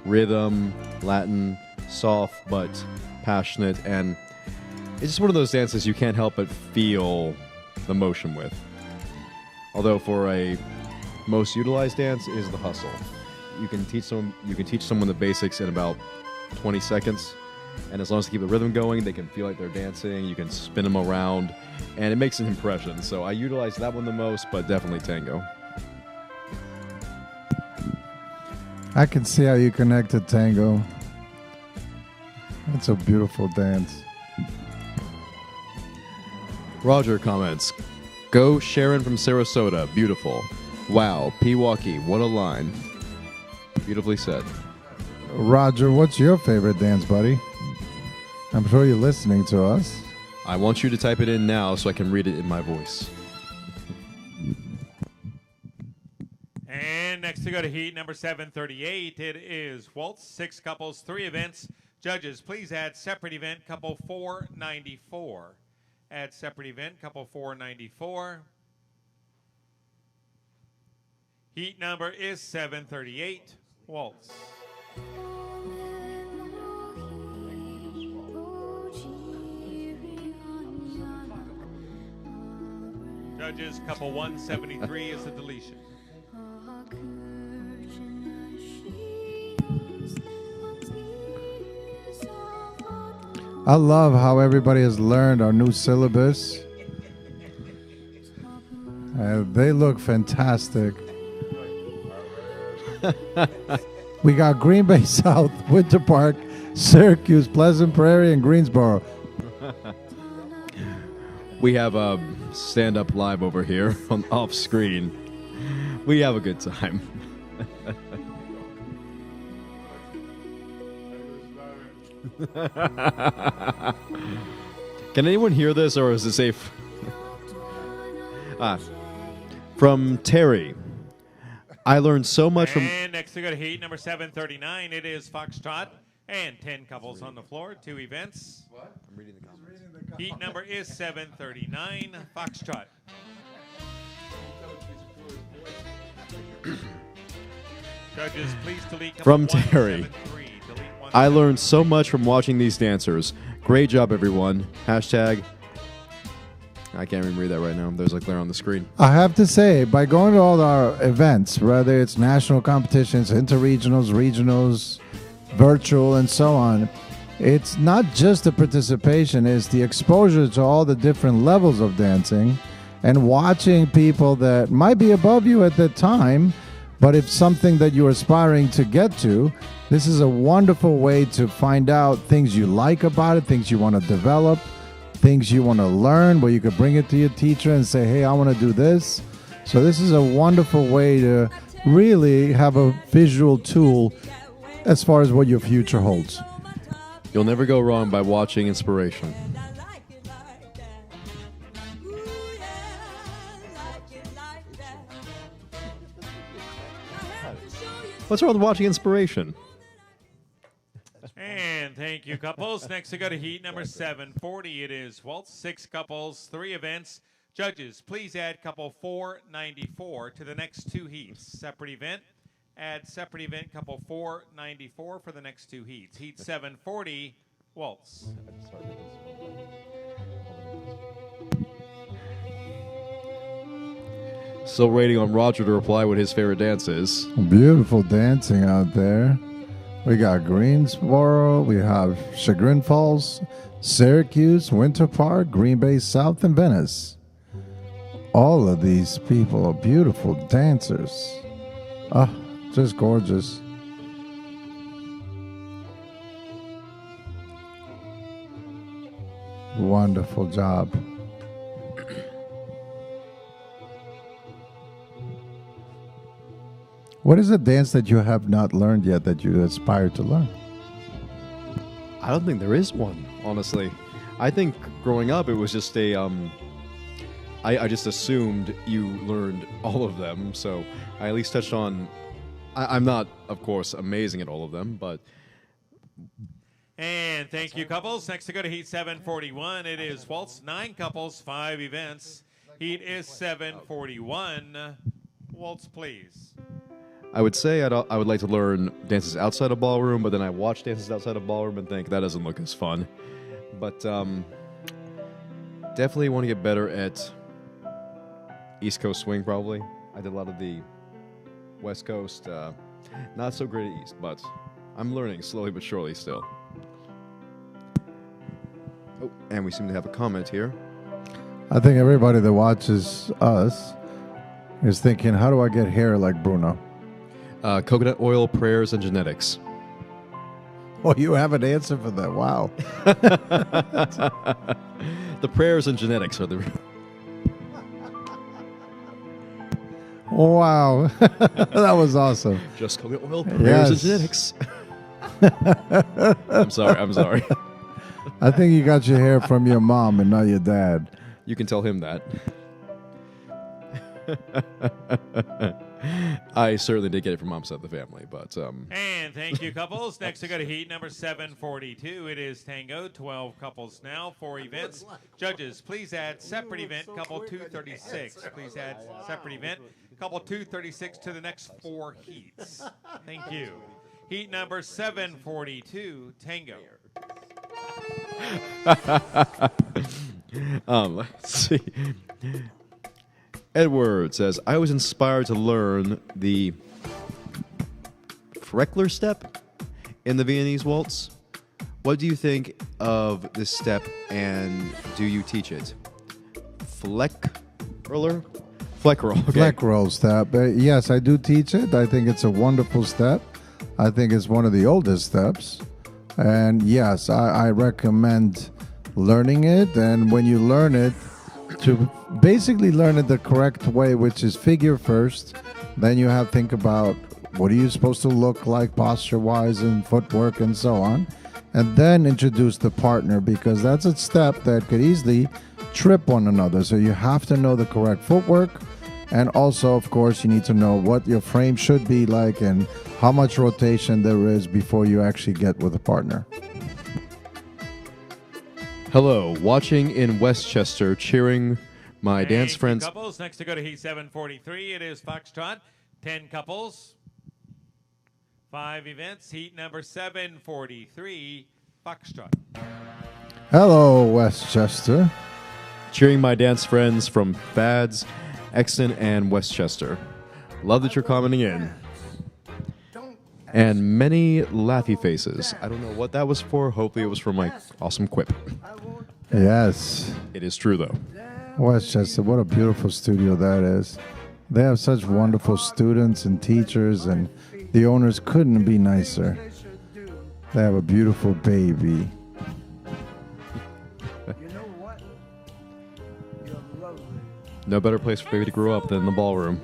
rhythm, Latin, soft but passionate, and it's just one of those dances you can't help but feel the motion with. Although for a most utilized dance is the hustle. You can teach someone the basics in about 20 seconds. And as long as they keep the rhythm going, they can feel like they're dancing. You can spin them around, and it makes an impression. So I utilize that one the most, but definitely tango. I can see how you connected tango. It's a beautiful dance. Roger comments, "Go Sharon from Sarasota, beautiful. Wow, Pewaukee, what a line." Beautifully said. Roger, what's your favorite dance, buddy? I'm sure you're listening to us. I want you to type it in now so I can read it in my voice. And next to go to heat number 738, it is waltz. 6 couples, 3 events. Judges, please add separate event, couple 494. Add separate event, couple 494. Heat number is 738, Waltz. Judges, couple 173 is the deletion. I love how everybody has learned our new syllabus. They look fantastic. We got Green Bay South, Winter Park, Syracuse, Pleasant Prairie, and Greensboro. We have a stand-up live over here on off screen. We have a good time. Can anyone hear this, or is it safe? From Terry. I learned so much from... And next we go to heat number 739. It is Foxtrot and 10 couples on the floor, 2 events. What? I'm reading the comments. Heat number is 739, Foxtrot. Judges, please delete couple From Terry. 173. Delete I learned so much from watching these dancers. Great job, everyone. Hashtag... I can't even read that right now. There's a glare on the screen. I have to say, by going to all our events, whether it's national competitions, interregionals, regionals, virtual, and so on, it's not just the participation, it's the exposure to all the different levels of dancing and watching people that might be above you at the time, but if something that you're aspiring to get to, this is a wonderful way to find out things you like about it, things you want to develop, things you want to learn, where you could bring it to your teacher and say, hey, I want to do this. So this is a wonderful way to really have a visual tool as far as what your future holds. You'll never go wrong by watching inspiration. What's wrong with watching inspiration? And thank you, couples. Next we go to heat number 740. It is Waltz, 6 couples, 3 events. Judges, please add couple 494 to the next 2 heats. Separate event. Add separate event couple 494 for the next 2 heats. Heat 740, Waltz. Still waiting on Roger to reply what his favorite dance is. Beautiful dancing out there. We got Greensboro, we have Chagrin Falls, Syracuse, Winter Park, Green Bay South, and Venice. All of these people are beautiful dancers. Ah, just gorgeous. Wonderful job. What is a dance that you have not learned yet that you aspire to learn? I don't think there is one, honestly. I think growing up it was just a I just assumed you learned all of them, so I at least touched on I'm not, of course, amazing at all of them, but And thank you, couples. Next to go to heat 741. It is Waltz, 9 couples, 5 events. Heat is 741. Waltz, please. I would say I would like to learn dances outside of ballroom, but then I watch dances outside of ballroom and think that doesn't look as fun. But definitely want to get better at East Coast swing, probably. I did a lot of the West Coast, not so great at East, but I'm learning slowly but surely still. Oh, and we seem to have a comment here. I think everybody that watches us is thinking, how do I get hair like Bruno? Coconut oil, prayers, and genetics. Oh, you have an answer for that. Wow. The prayers and genetics are the... Wow. That was awesome. Just coconut oil, prayers, and genetics. I'm sorry. I think you got your hair from your mom and not your dad. You can tell him that. I certainly did get it from mom's side of the family, but And thank you, couples. Next, we go to heat number 742. It is Tango. 12 couples now, 4 events. Judges, please add separate event, couple 236. Please add separate event, couple 236 to the next 4 heats. Thank you. Heat number 742, Tango. Let's see. Edward says, I was inspired to learn the Freckler step in the Viennese waltz. What do you think of this step, and do you teach it? Fleckroller? Fleckroll. Okay. Fleck roll step. Yes, I do teach it. I think it's a wonderful step. I think it's one of the oldest steps. And yes, I recommend learning it. And when you learn it, to basically learn it the correct way, which is figure first, then you have to think about what are you supposed to look like posture-wise and footwork and so on. And then introduce the partner, because that's a step that could easily trip one another. So you have to know the correct footwork. And also, of course, you need to know what your frame should be like and how much rotation there is before you actually get with a partner. Hello, watching in Westchester, cheering my dance friends. Couples. Next to go to heat 743. It is Foxtrot. 10 couples. 5 events. Heat number 743, Foxtrot. Hello, Westchester. Cheering my dance friends from Fads, Exton, and Westchester. Love that you're commenting in. And many laughy faces. I don't know what that was for. Hopefully it was from my awesome quip. Yes. It is true, though. Westchester, what a beautiful studio that is. They have such wonderful students and teachers, and the owners couldn't be nicer. They have a beautiful baby. No better place for baby to grow up than the ballroom.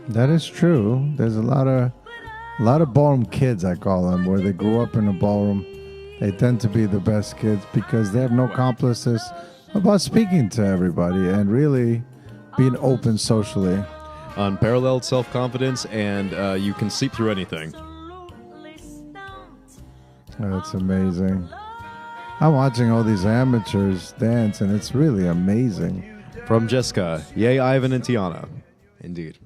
That is true. There's a lot of ballroom kids, I call them, where they grew up in a ballroom. They tend to be the best kids because they have no complexes about speaking to everybody and really being open socially. Unparalleled self-confidence, and you can sleep through anything. That's amazing. I'm watching all these amateurs dance, and it's really amazing. From Jessica, yay, Ivan and Tiana. Indeed.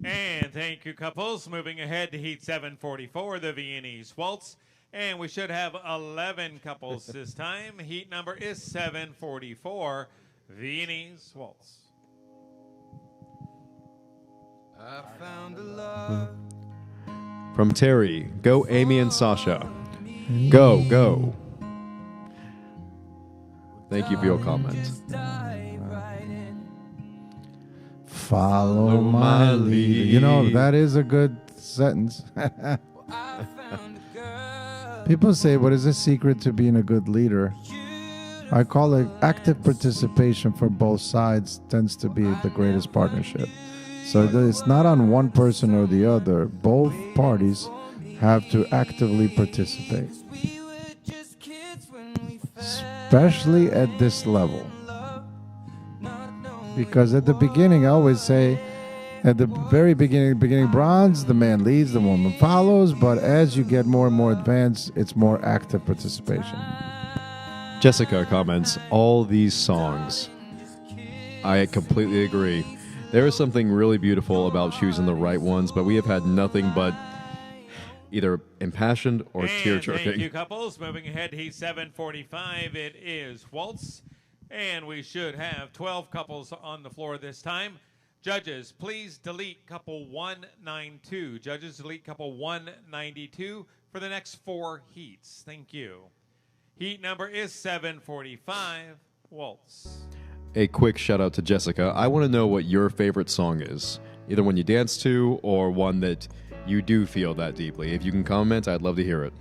And thank you, couples. Moving ahead to heat 744, the Viennese Waltz. And we should have 11 couples this time. Heat number is 744, Viennese Waltz. I found a love. From Terry, go Amy and Sasha. Go, go. Thank you for your comment. Follow my lead. You know, that is a good sentence. People say, what is the secret to being a good leader? I call it active participation from both sides tends to be the greatest partnership. So it's not on one person or the other. Both parties have to actively participate. Especially at this level. Because at the beginning, I always say, at the very beginning, bronze, the man leads, the woman follows. But as you get more and more advanced, it's more active participation. Jessica comments, all these songs. I completely agree. There is something really beautiful about choosing the right ones, but we have had nothing but either impassioned or tear-jerking. Thank you, couples. Moving ahead to heat 745, it is Waltz. And we should have 12 couples on the floor this time. Judges, please delete couple 192. Judges, delete couple 192 for the next 4 heats. Thank you. Heat number is 745, Waltz. A quick shout out to Jessica. I want to know what your favorite song is. Either one you dance to or one that you do feel that deeply. If you can comment, I'd love to hear it.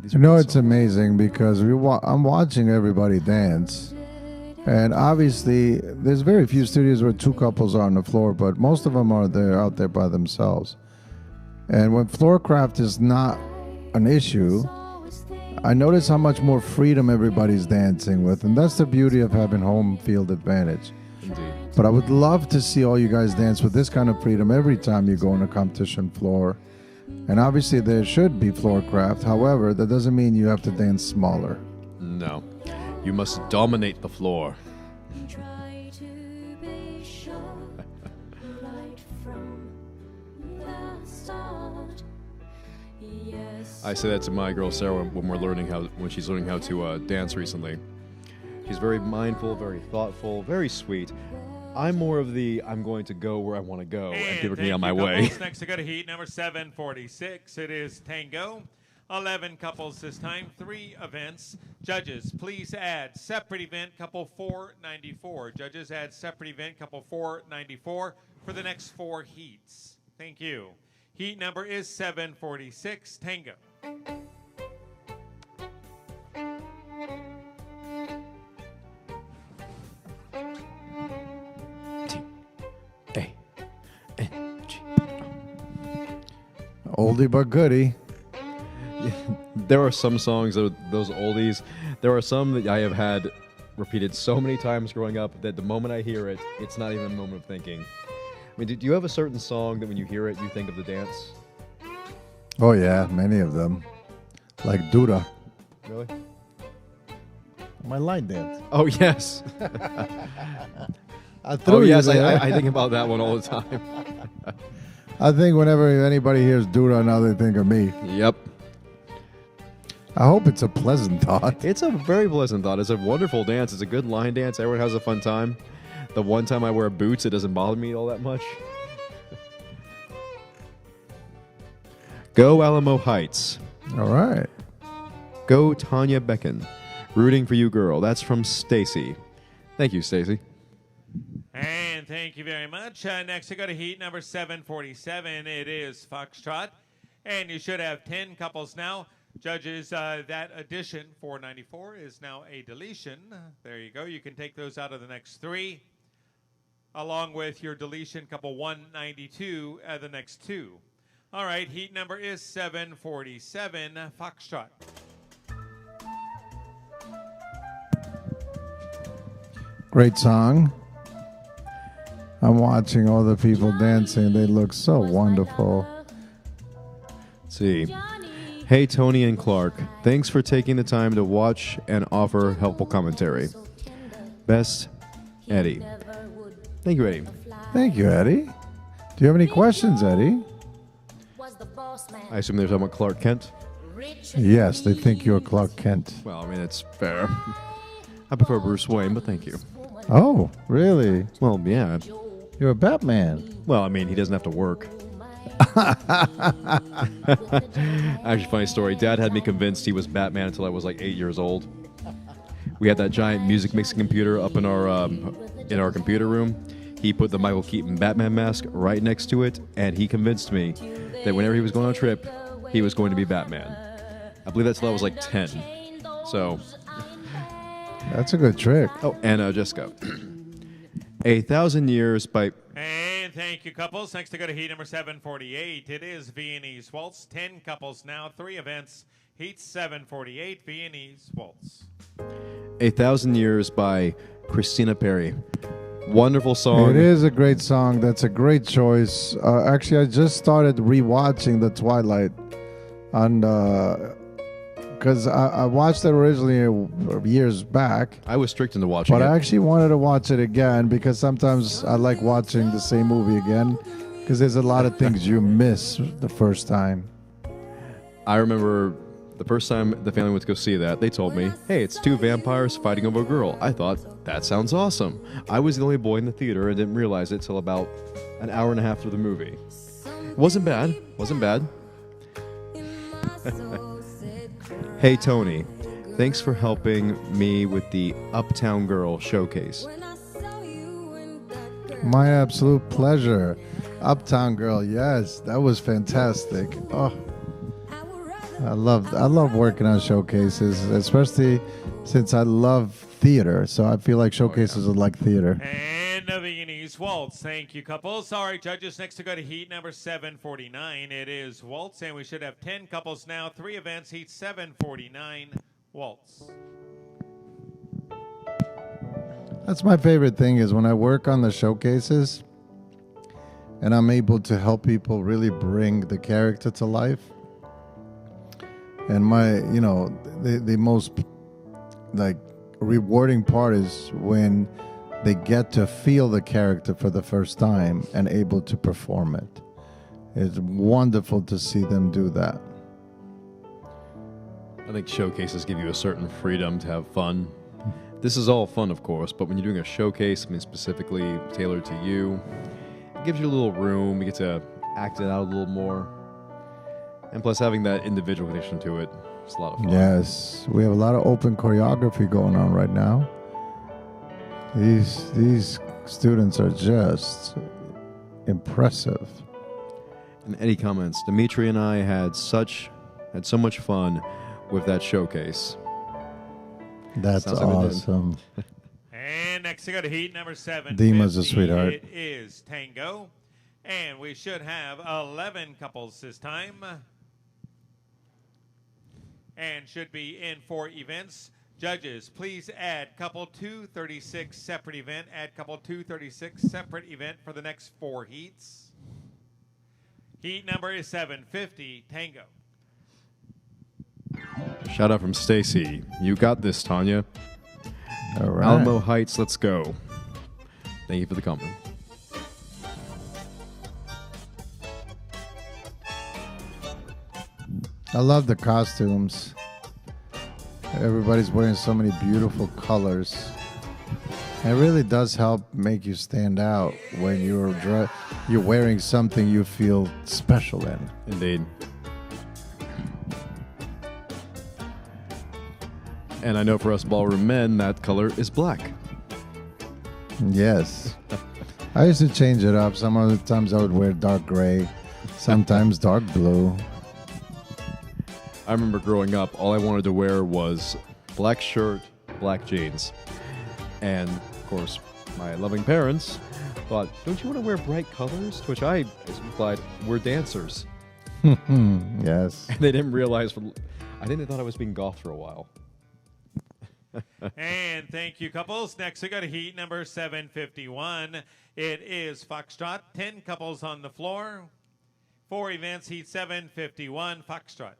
You know, it's amazing because I'm watching everybody dance. And obviously, there's very few studios where 2 couples are on the floor, but most of them are out there by themselves. And when floor craft is not an issue, I notice how much more freedom everybody's dancing with, and that's the beauty of having home field advantage. Indeed. But I would love to see all you guys dance with this kind of freedom every time you go on a competition floor. And obviously there should be floor craft. However, that doesn't mean you have to dance smaller. No. You must dominate the floor. Try to be sure right from the start. Yes. I say that to my girl Sarah when she's learning how to dance recently. She's very mindful, very thoughtful, very sweet. I'm more of the I'm going to go where I want to go and people can get on my way. Next to go to heat number 746. It is Tango. 11 couples this time, 3 events. Judges, please add separate event couple 494. Judges, add separate event couple 494 for the next 4 heats. Thank you. Heat number is 746, Tango. Oldie but goodie. There are some songs, those oldies, there are some that I have had repeated so many times growing up that the moment I hear it, it's not even a moment of thinking. I mean, do you have a certain song that when you hear it, you think of the dance? Oh yeah, many of them. Like Duda. Really? My line dance. Oh, yes. I threw Oh, you yes, there. I think about that one all the time. I think whenever anybody hears Duda, now they think of me. Yep. I hope it's a pleasant thought. It's a very pleasant thought. It's a wonderful dance. It's a good line dance. Everyone has a fun time. The one time I wear boots, it doesn't bother me all that much. Go Alamo Heights. All right. Go Tanya Becken. Rooting for you, girl. That's from Stacy. Thank you, Stacy. And thank you very much. Next, we go to heat number 747. It is Foxtrot. And you should have 10 couples now. Judges, that addition, 494, is now a deletion. There you go. You can take those out of the next 3, along with your deletion, couple 192, the next 2. All right, heat number is 747, Foxtrot. Great song. I'm watching all the people dancing. They look so wonderful. Let's see. Hey, Tony and Clark. Thanks for taking the time to watch and offer helpful commentary. Best, Eddie. Thank you, Eddie. Thank you, Eddie. Do you have any questions, Eddie? I assume they're talking about Clark Kent. Yes, they think you're Clark Kent. Well, I mean, it's fair. I prefer Bruce Wayne, but thank you. Oh, really? Well, yeah. You're a Batman. Well, I mean, he doesn't have to work. Actually, funny story. Dad had me convinced he was Batman until I was like 8 years old. We had that giant music mixing computer up in our computer room. He put the Michael Keaton Batman mask right next to it, and he convinced me that whenever he was going on a trip, he was going to be Batman. I believe that's till I was like 10. So, that's a good trick. Oh, and Jessica. 1,000 Years by... And thank you, couples. Next to go to heat number 748. It is Viennese Waltz. 10 couples now, 3 events. Heat 748, Viennese Waltz. 1,000 Years by Christina Perri. Wonderful song. It is a great song. That's a great choice. Actually, I just started rewatching The Twilight on because I watched it originally years back. I was strict into watching but it. I actually wanted to watch it again because sometimes I like watching the same movie again because there's a lot of things you miss the first time. I remember the first time the family went to go see that, they told me, hey, it's 2 vampires fighting over a girl. I thought, that sounds awesome. I was the only boy in the theater and didn't realize it till about an hour and a half through the movie. Wasn't bad. Wasn't bad. Hey, Tony. Thanks for helping me with the Uptown Girl showcase. My absolute pleasure. Uptown Girl, yes, that was fantastic. Oh, I love working on showcases, especially since I love theater. So I feel like showcases are like theater. And the Viennese Viennese Waltz. Thank you, couples. All right, judges, next to go to heat number 749. It is Waltz, and we should have 10 couples now. 3 events, heat 749, Waltz. That's my favorite thing is when I work on the showcases and I'm able to help people really bring the character to life. And the most like rewarding part is when they get to feel the character for the first time and able to perform it. It's wonderful to see them do that. I think showcases give you a certain freedom to have fun. This is all fun, of course, but when you're doing a showcase, specifically tailored to you, it gives you a little room. You get to act it out a little more. And plus, having that individual connection to it, it's a lot of fun. Yes, we have a lot of open choreography going on right now. These students are just impressive. And Eddie comments, Dimitri and I had so much fun with that showcase. That's Sounds like we did. awesome. And next to go to heat number 7. Dima's a sweetheart. It is Tango. And we should have 11 couples this time. And should be in 4 events. Judges, please add couple 236 separate event. Add couple 236 separate event for the next 4 heats. Heat number is 750, Tango. Shout out from Stacy. You got this, Tanya. All right. Alamo Heights, let's go. Thank you for the comment. I love the costumes. Everybody's wearing so many beautiful colors. It really does help make you stand out when you're wearing something you feel special in. Indeed. And I know for us ballroom men, that color is black. Yes. I used to change it up. Some other times I would wear dark gray, sometimes dark blue. I remember growing up, all I wanted to wear was black shirt, black jeans. And, of course, my loving parents thought, don't you want to wear bright colors? To which I replied, we're dancers. Yes. And they didn't realize, I think they thought I was being goth for a while. And thank you, couples. Next, we go to heat number 751. It is Foxtrot. 10 couples on the floor. 4 events, heat 751, Foxtrot.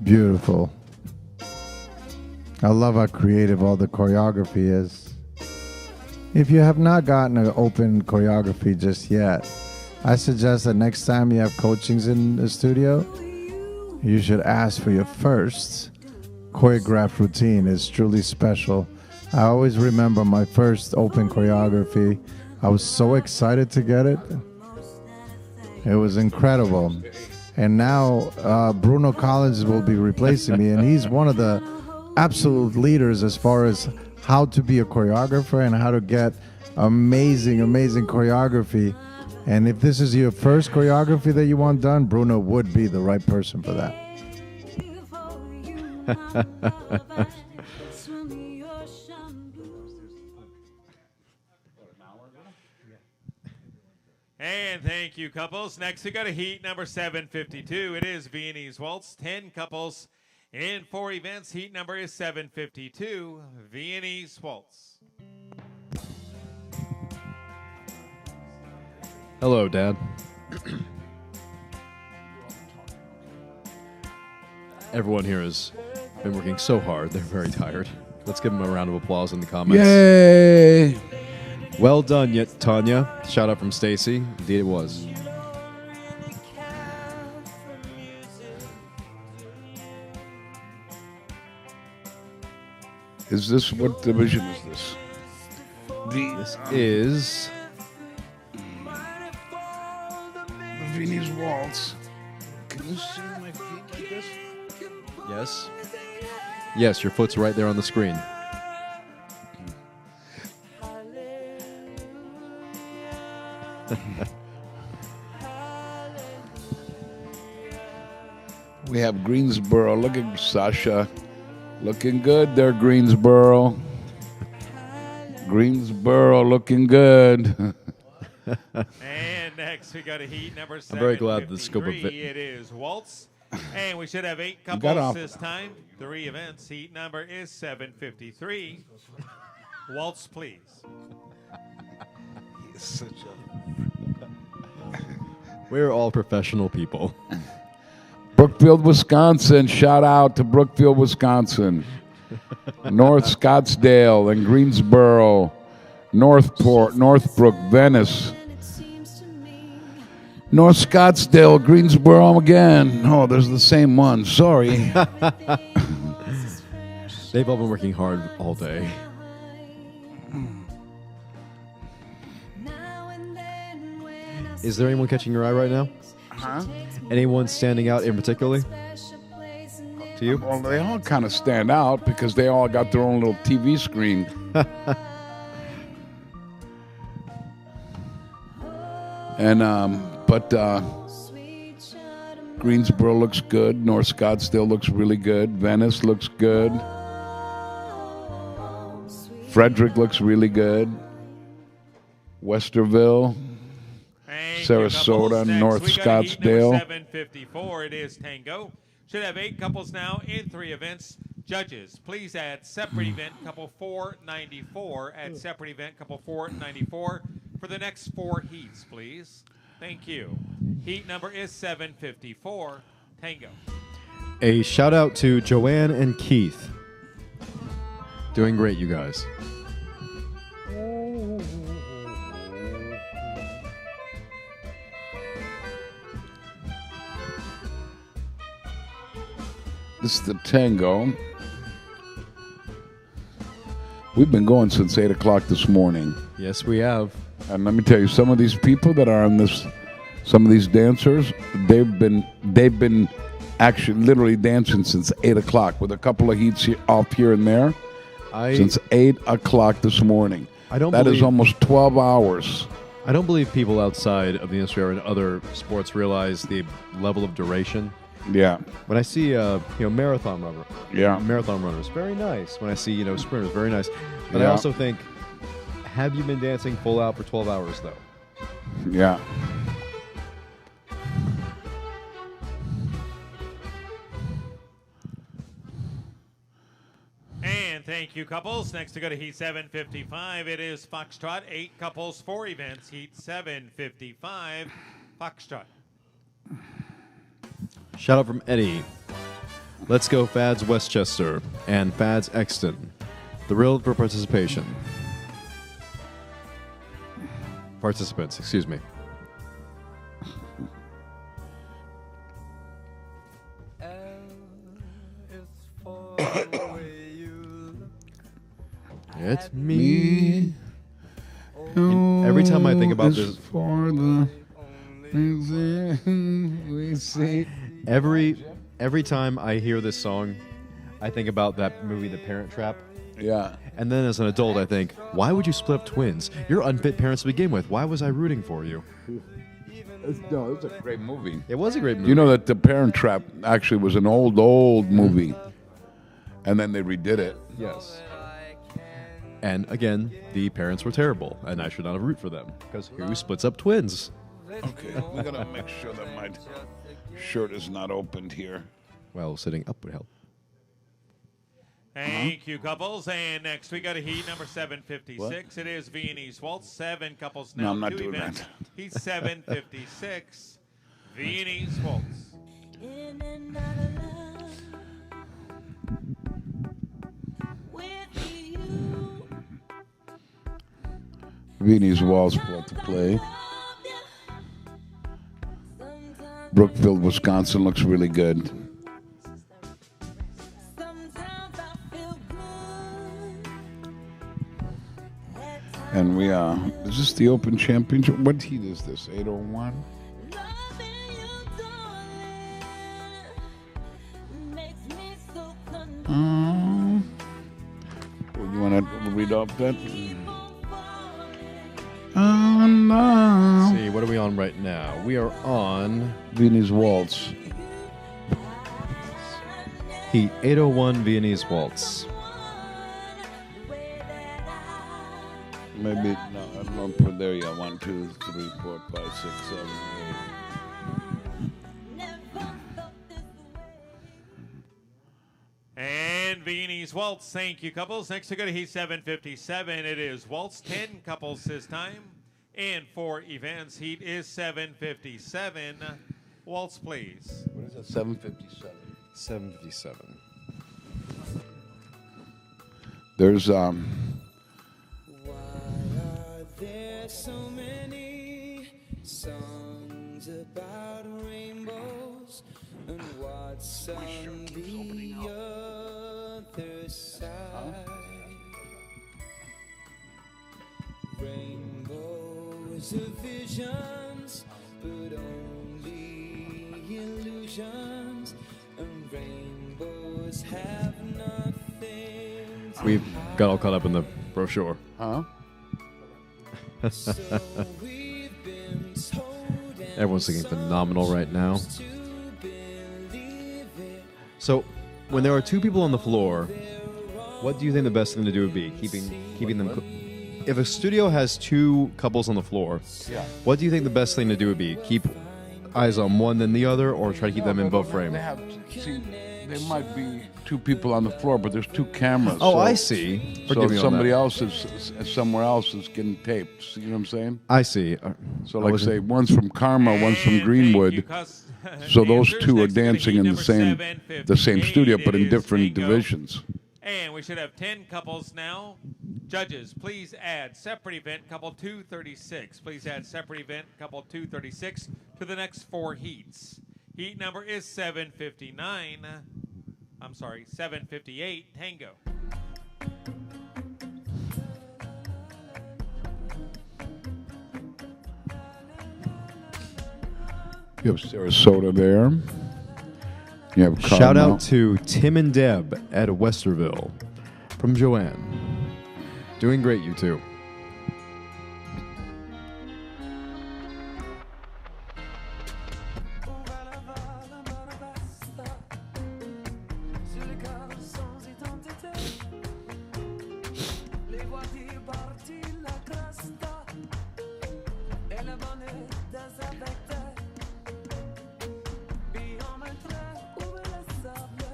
Beautiful. I love how creative all the choreography is. If you have not gotten an open choreography just yet, I suggest that next time you have coachings in the studio, you should ask for your first choreographed routine. It's truly special. I always remember my first open choreography. I was so excited to get it. It was incredible. And now Bruno Collins will be replacing me, and he's one of the absolute leaders as far as how to be a choreographer and how to get amazing choreography. And if this is your first choreography that you want done, Bruno would be the right person for that. And thank you, couples. Next, we go to heat number 752. It is Viennese Waltz. 10 couples in 4 events. Heat number is 752, Viennese Waltz. Hello, Dad. Everyone here has been working so hard. They're very tired. Let's give them a round of applause in the comments. Yay! Well done, yet Tanya. Shout out from Stacy. Indeed, it was. Is this, what division is this? This is The Viennese Waltz. Can you see my feet like this? yes. Yes, your foot's right there on the screen. We have Greensboro. Look at Sasha. Looking good there, Greensboro. Greensboro looking good. And next we got a heat number 7. I'm very glad the scope of it. It is Waltz. And we should have 8 got couples off. this time. 3 events. Heat number is 753. Waltz, please. He's such a... We're all professional people. Brookfield, Wisconsin. Shout out to Brookfield, Wisconsin. North Scottsdale and Greensboro. Northport, Northbrook, Venice. North Scottsdale, Greensboro again. Oh, there's the same one. Sorry. They've all been working hard all day. Is there anyone catching your eye right now? Huh? Anyone standing out in particular to you? Well, they all kind of stand out because they all got their own little TV screen. And Greensboro looks good. North Scottsdale looks really good. Venice looks good. Frederick looks really good. Westerville, Sarasota, North Scottsdale. 754. It is Tango. Should have 8 couples now in 3 events. Judges, please add separate event couple 494. Add separate event couple 494 for the next 4 heats, please. Thank you. Heat number is 754. Tango. A shout out to Joanne and Keith. Doing great, you guys. This is the Tango. We've been going since 8 o'clock this morning. Yes, we have. And let me tell you, some of these people that are on this, some of these dancers, they've been actually literally dancing since 8 o'clock with a couple of heats off here and there since 8 o'clock this morning. That is almost 12 hours. I don't believe people outside of the industry or in other sports realize the level of duration. Yeah. When I see marathon runners, very nice. When I see sprinters, very nice. But I also think, have you been dancing full out for 12 hours though? Yeah. And thank you, couples. Next to go to Heat 755. It is Foxtrot. 8 couples, 4 events. Heat 755. Foxtrot. Shout out from Eddie. Let's go Fads Westchester and Fads Exton. Thrilled for participation. Participants, excuse me. It's me. And every time I think about this, every time I hear this song, I think about that movie, The Parent Trap. Yeah. And then as an adult, I think, why would you split up twins? You're unfit parents to begin with. Why was I rooting for you? No, it was a great movie. It was a great movie. You know that The Parent Trap actually was an old movie. And then they redid it. Yes. And again, the parents were terrible, and I should not have root for them, because who splits up twins? Okay, we gotta make sure that my shirt is not opened here. Well, sitting up would help. Thank you, couples. And next we got a heat number 756. It is Viennese Waltz. 7 couples now. No, I'm not 2 doing events. that. Heat 756. Viennese Waltz. In and out of love with you. Viennese Waltz brought to play. Brookfield, Wisconsin looks really good. And we is this the Open Championship? What heat is this? 801? You want to read off that? No. Let's see, what are we on right now? We are on Viennese Waltz. Heat 801 Viennese Waltz. Maybe, no, I don't put there yet. 1, 2, 3, 4, 5, 6, 7, 8. And Viennese Waltz. Thank you, couples. Next we go to Heat 757. It is Waltz. 10 couples this time. And for events, Heat is 757. Waltz, please. What is that? 757. 757. There's Why are there so many songs about rainbows, and what's on the other side? Rainbows are visions, but only illusions, and rainbows have nothing to We've got all caught up in the brochure. Huh? Everyone's looking phenomenal right now. So, when there are two people on the floor, what do you think the best thing to do would be? Keeping them. If a studio has two couples on the floor, what do you think the best thing to do would be? Keep eyes on one then the other, or try to keep them in both frame? There might be two people on the floor, but there's two cameras. Oh, so, I see. So Forgive me if on somebody that. else is somewhere else is getting taped. See what I'm saying? I see. So, I like, wasn't- say, one's from Karma, one's from And Greenwood. thank you, cus- So those dancers. two are Next we go to dancing Heat in number the same 758. studio, but It in is different Tango. divisions. And we should have 10 couples now. Judges, please add separate event couple 236. Please add separate event couple 236 to the next 4 heats. Heat number is 759. I'm sorry, 758. Tango. You have Sarasota there. You have Shout Carmel. out to Tim and Deb at Westerville from Joanne. Doing great, you two.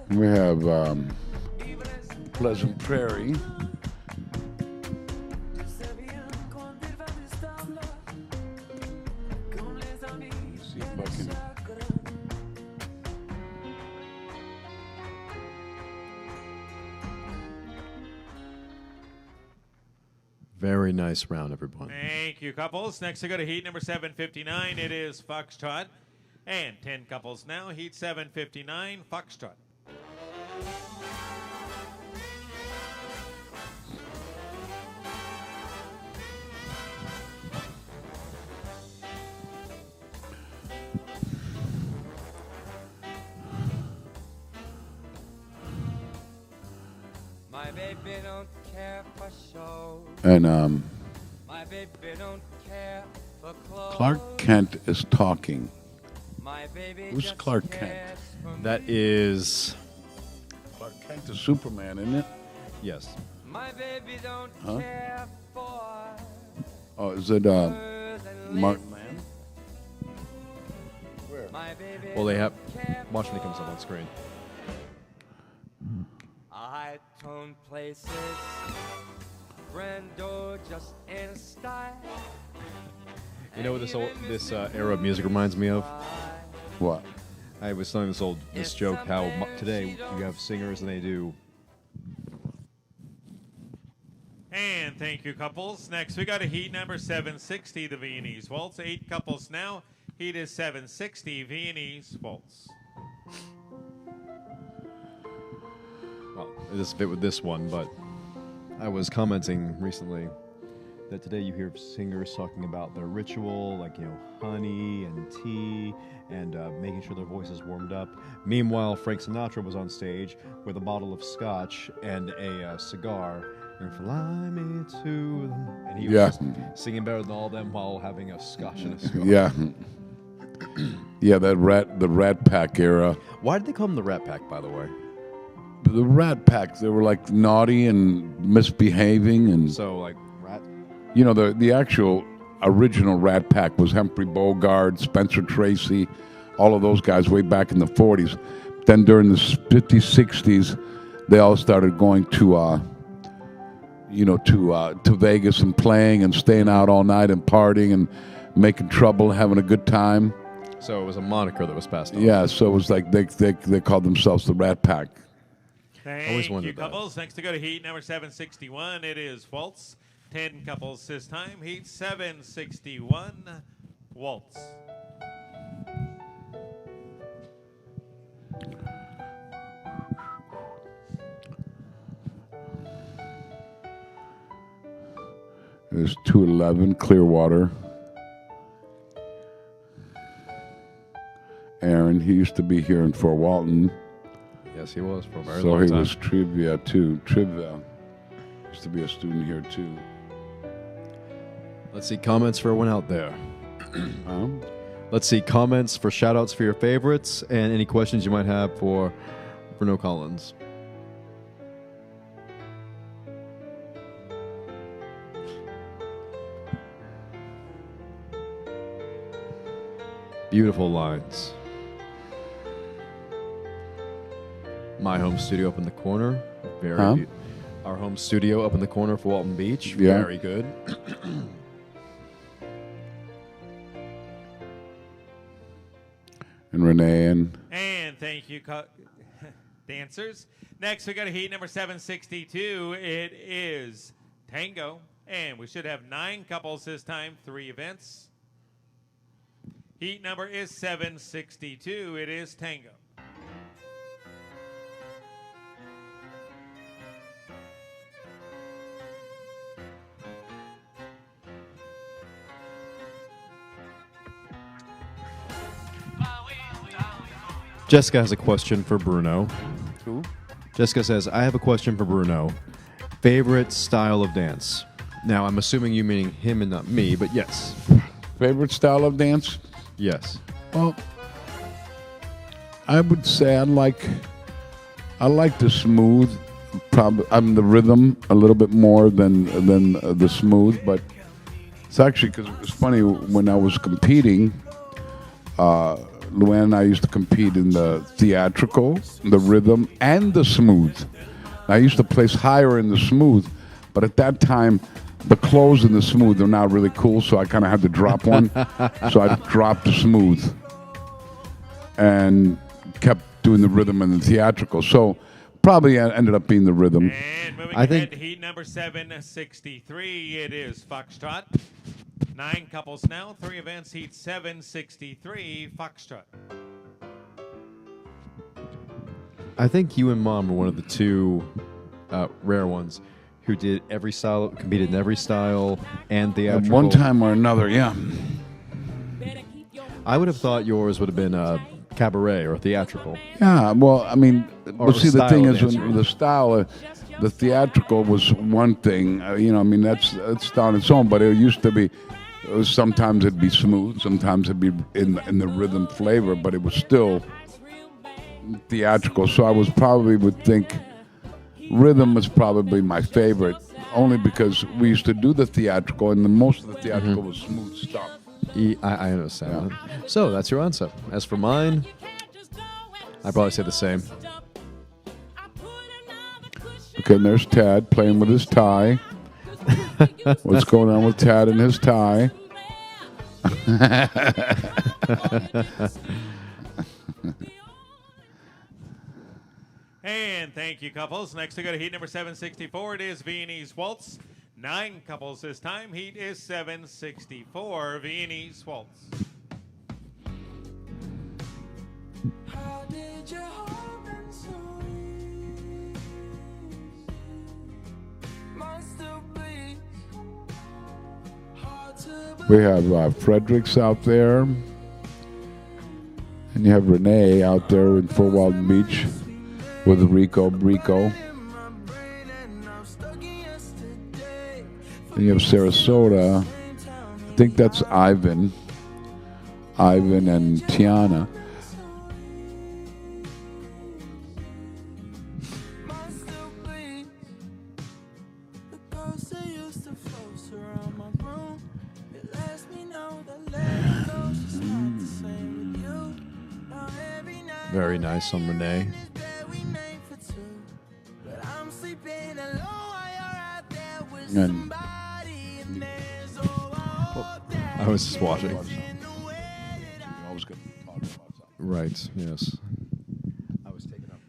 We have Pleasant Prairie. Let's see if I can. Very nice round, everyone. Thank you, couples. Next we go to heat number 759. It is Foxtrot. And 10 couples now. Heat 759, Foxtrot. My baby don't care for show. And My baby don't care for clothes. Clark Kent is talking. My baby Who's just Clark Kent? cares for That me. is... Clark Kent is Superman, isn't it? Yes. My baby don't Huh? care for Oh, is it birds and Mark? lace. My baby Well, they have... don't care Watch when he comes up on screen. high-tone places. Brando just in a style. You know what this era of music reminds me of? What? I was telling this joke how today you have singers and they do... And thank you, couples. Next, we got a heat number 760, the Viennese Waltz. 8 couples now. Heat is 760, Viennese Waltz. Well, it doesn't fit with this one, but I was commenting recently that today you hear singers talking about their ritual, like, honey and tea, and making sure their voice is warmed up. Meanwhile, Frank Sinatra was on stage with a bottle of scotch and a cigar, and fly me to... And he was just singing better than all of them while having a scotch and a cigar. Yeah. Yeah, the Rat Pack era. Why did they call him the Rat Pack, by the way? the Rat Pack. They were like naughty and misbehaving, and So like rat. you know the actual original Rat Pack was Humphrey Bogart, Spencer Tracy, all of those guys way back in the 40s. Then during the 50s, 60s, they all started going to to Vegas and playing and staying out all night and partying and making trouble, having a good time. So it was a moniker that was passed on. Yeah, so it was like they called themselves the Rat Pack. Thank you, wondered that. couples. Next to go to heat number 761. It is Waltz. 10 couples this time. Heat 761. Waltz. There's 211 Clearwater. Aaron, he used to be here in Fort Walton. Yes, he was for a very So long he time. was trivia too. Trivia used to be a student here too. Let's see comments for everyone out there. Um, Let's see comments for shout-outs for your favorites and any questions you might have for Bruno Collins. Beautiful lines. My home studio up in the corner. Very Huh? Our home studio up in the corner for Walton Beach. Yeah. Very good. and Renee And thank you, dancers. Next, we got a heat number 762. It is Tango. And we should have 9 couples this time, 3 events. Heat number is 762. It is Tango. Jessica has a question for Bruno. Who? Jessica says, I have a question for Bruno. Favorite style of dance? Now, I'm assuming you meaning him and not me, but yes. favorite style of dance? Yes. Well, I would say I like the smooth. Probably I'm the rhythm a little bit more than the smooth, but it's actually because it's funny when I was competing. Luann and I used to compete in the theatrical, the rhythm, and the smooth. I used to place higher in the smooth, but at that time, the clothes in the smooth are not really cool, so I kind of had to drop one. So I dropped the smooth and kept doing the rhythm and the theatrical. So probably ended up being the rhythm. And moving I ahead think- to heat number 763, it is Foxtrot. 9 couples now, 3 events, heat 763, Foxtrot. I think you and Mom were one of the 2 rare ones who did every style, competed in every style and At theatrical. one time or another, yeah. I would have thought yours would have been cabaret or theatrical. Yeah, well, I mean, Or but see, the style thing of is, when dancing. the style, the theatrical was one thing. You know, I mean, that's on its own. But it used to be, sometimes it'd be smooth, sometimes it'd be in the rhythm flavor, but it was still theatrical. So I would think rhythm was probably my favorite, only because we used to do the theatrical, and most of the theatrical was smooth stuff. I understand that. So that's your answer. As for mine, I'd probably say the same. Okay, and there's Tad playing with his tie. What's going on with Tad and his tie? And thank you, couples. Next, we go to heat number 764. It is Viennese Waltz. 9 couples this time. Heat is 764, Viennese Waltz. How did your heart been so easy? Mine still bleeds. Hard to We have Fredericks out there. And you have Renee out there in Fort Walton Beach with Rico. And you have Sarasota. I think that's Ivan and Tiana. closer, used to float around my room. It lets me know that letting go's just not the same with you. Now every night Very nice on Renee. we made for two. But I'm sleeping alone while you're out there with And- somebody and there's oh, I hope that I was just watching. You always got to talk about something. Right, yes.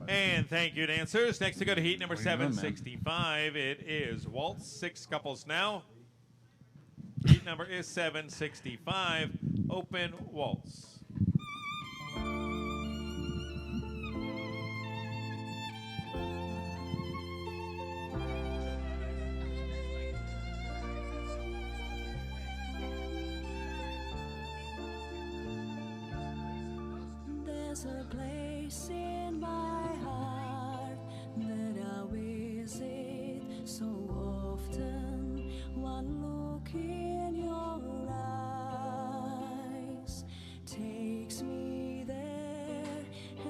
And thank you, dancers. Next to go to heat number What are you doing, man? 765. It is Waltz. 6 couples now. Heat number is 765. Open Waltz. There's a place in my heart that I visit so often. One look in your eyes takes me there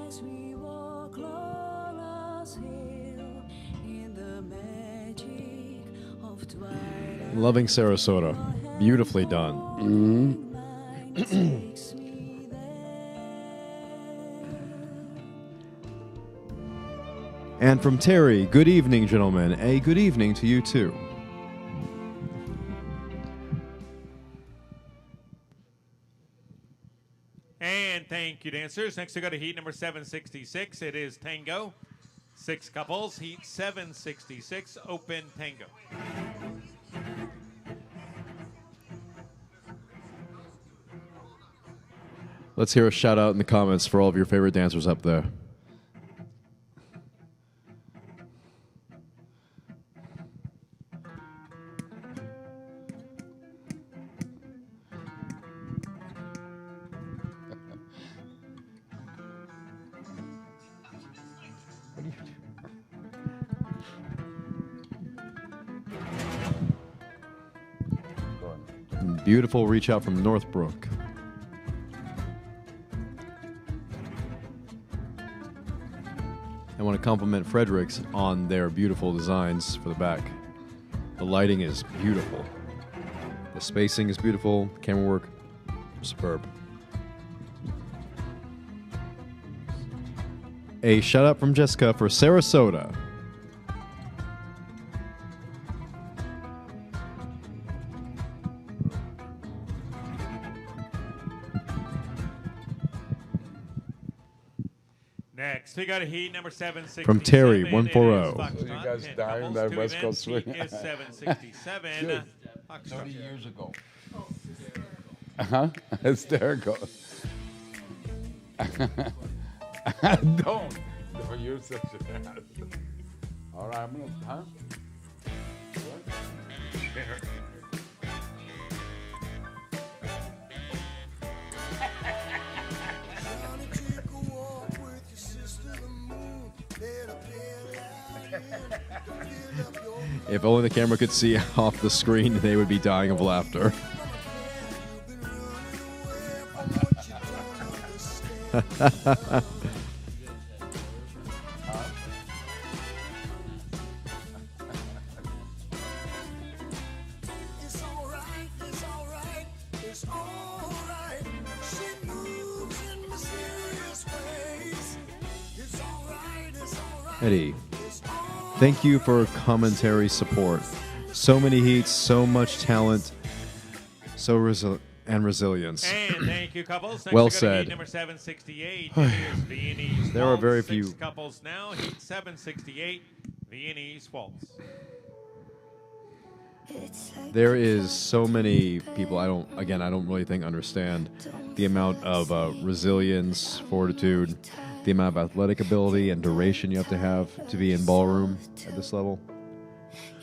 as we walk Laura's hill in the magic of twilight. Loving Sarasota. Beautifully done. Takes me there. And from Terry, good evening, gentlemen. A good evening to you, too. And thank you, dancers. Next to go to heat number 766. It is Tango. 6 couples. Heat 766. Open Tango. Let's hear a shout out in the comments for all of your favorite dancers up there. Beautiful reach out from Northbrook. I want to compliment Fredericks on their beautiful designs for the back. The lighting is beautiful. The spacing is beautiful. Camera work, superb. A shout out from Jessica for Sarasota. Next, we got a heat number 767. From Terry, It is 140. Foxtrot. So you guys 10 dying couples, that 2 West events. Coast swing? Heat is 767. Dude, Foxtrot. 30 years ago. Uh-huh. Hysterical. Don't. No, you're such an ass. All right, I'm going to, huh? What? If only the camera could see off the screen, they would be dying of laughter. It's alright, it's alright, it's alright. She moves in mysterious ways. It's alright, it's alright. Eddie, thank you for commentary support. So many heats, so much talent, so resilience. And thank you, couples. Next, Well we got a said. Heat number 768. It is Viennese There are Waltz. very 6 few- couples now. Heat 768. Viennese Waltz. There is so many people I don't really think understand the amount of resilience, fortitude, the amount of athletic ability and duration you have to be in ballroom at this level.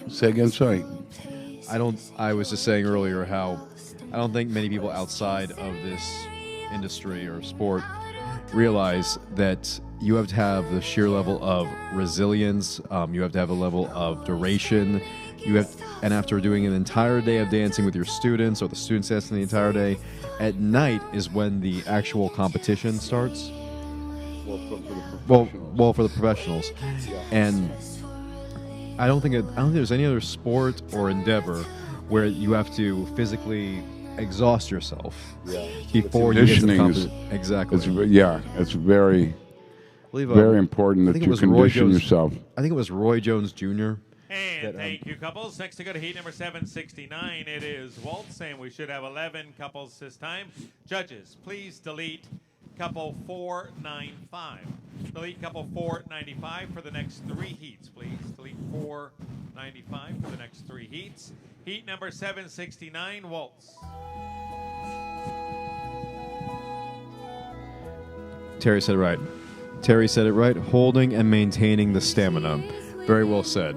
Say again, sorry. I was just saying earlier how I don't think many people outside of this industry or sport realize that you have to have the sheer level of resilience. You have to have a level of duration. And after doing an entire day of dancing with your students, or the students dancing the entire day, at night is when the actual competition starts. Well, for the professionals. And I don't think there's any other sport or endeavor where you have to physically exhaust yourself before you get to the Conditioning is competition. Exactly. it's very, I believe, very important I that think it you was Roy condition Jones- yourself. I think it was Roy Jones Jr. And thank you, couples. Next to go to heat number 769, it is Waltz, and we should have 11 couples this time. Judges, please delete couple 495. Delete couple 495 for the next 3 heats, please. Delete 495 for the next 3 heats. Heat number 769, Waltz. Terry said it right. Terry said it right. Holding and maintaining the stamina. Very well said.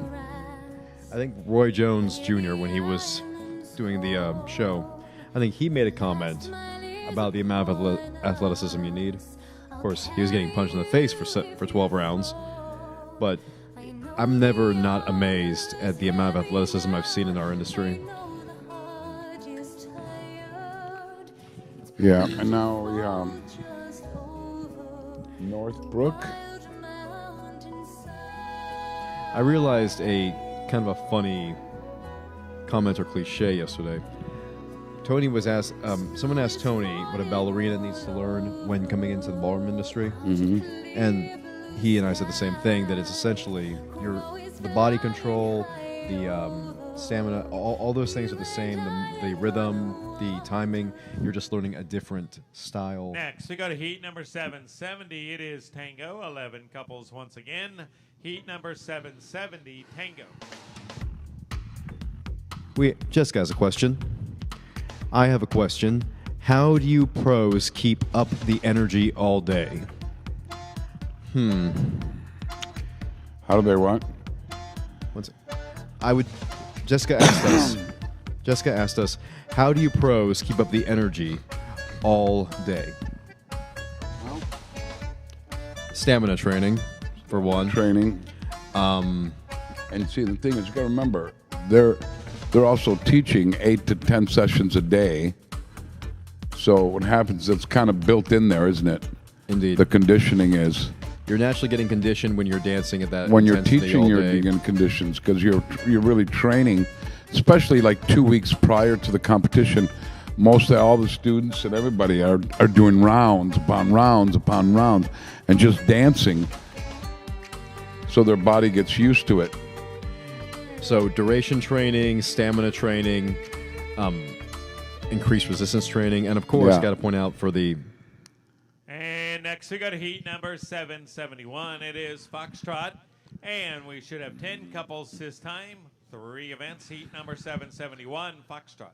I think Roy Jones Jr., when he was doing the show, I think he made a comment about the amount of athleticism you need. Of course, he was getting punched in the face for 12 rounds, but I'm never not amazed at the amount of athleticism I've seen in our industry. Yeah, and now we Northbrook. I realized a kind of a funny comment or cliche yesterday. Tony was asked. Someone asked Tony what a ballerina needs to learn when coming into the ballroom industry, and he and I said the same thing. That it's essentially the body control, the stamina, all those things are the same. The rhythm, the timing. You're just learning a different style. Next, we go to heat number 770. It is Tango. 11 couples once again. Heat number 770, Tango. Jessica has a question. I have a question. How do you pros keep up the energy all day? How do they what? Jessica asked us, how do you pros keep up the energy all day? Stamina training, for one. Training. And see, the thing is, you got to remember, they're also teaching 8 to 10 sessions a day. So what happens, it's kind of built in there, isn't it? Indeed. The conditioning is. You're naturally getting conditioned when you're dancing at that When you're intensity teaching, all you're day. getting conditions because you're really training, especially like 2 weeks prior to the competition. All the students and everybody are doing rounds upon rounds upon rounds and just dancing, so their body gets used to it. So duration training, stamina training, increased resistance training, and of course, got to point out for the. And next we go to heat number 771. It is Foxtrot, and we should have 10 couples this time. 3 events. Heat number 771, Foxtrot.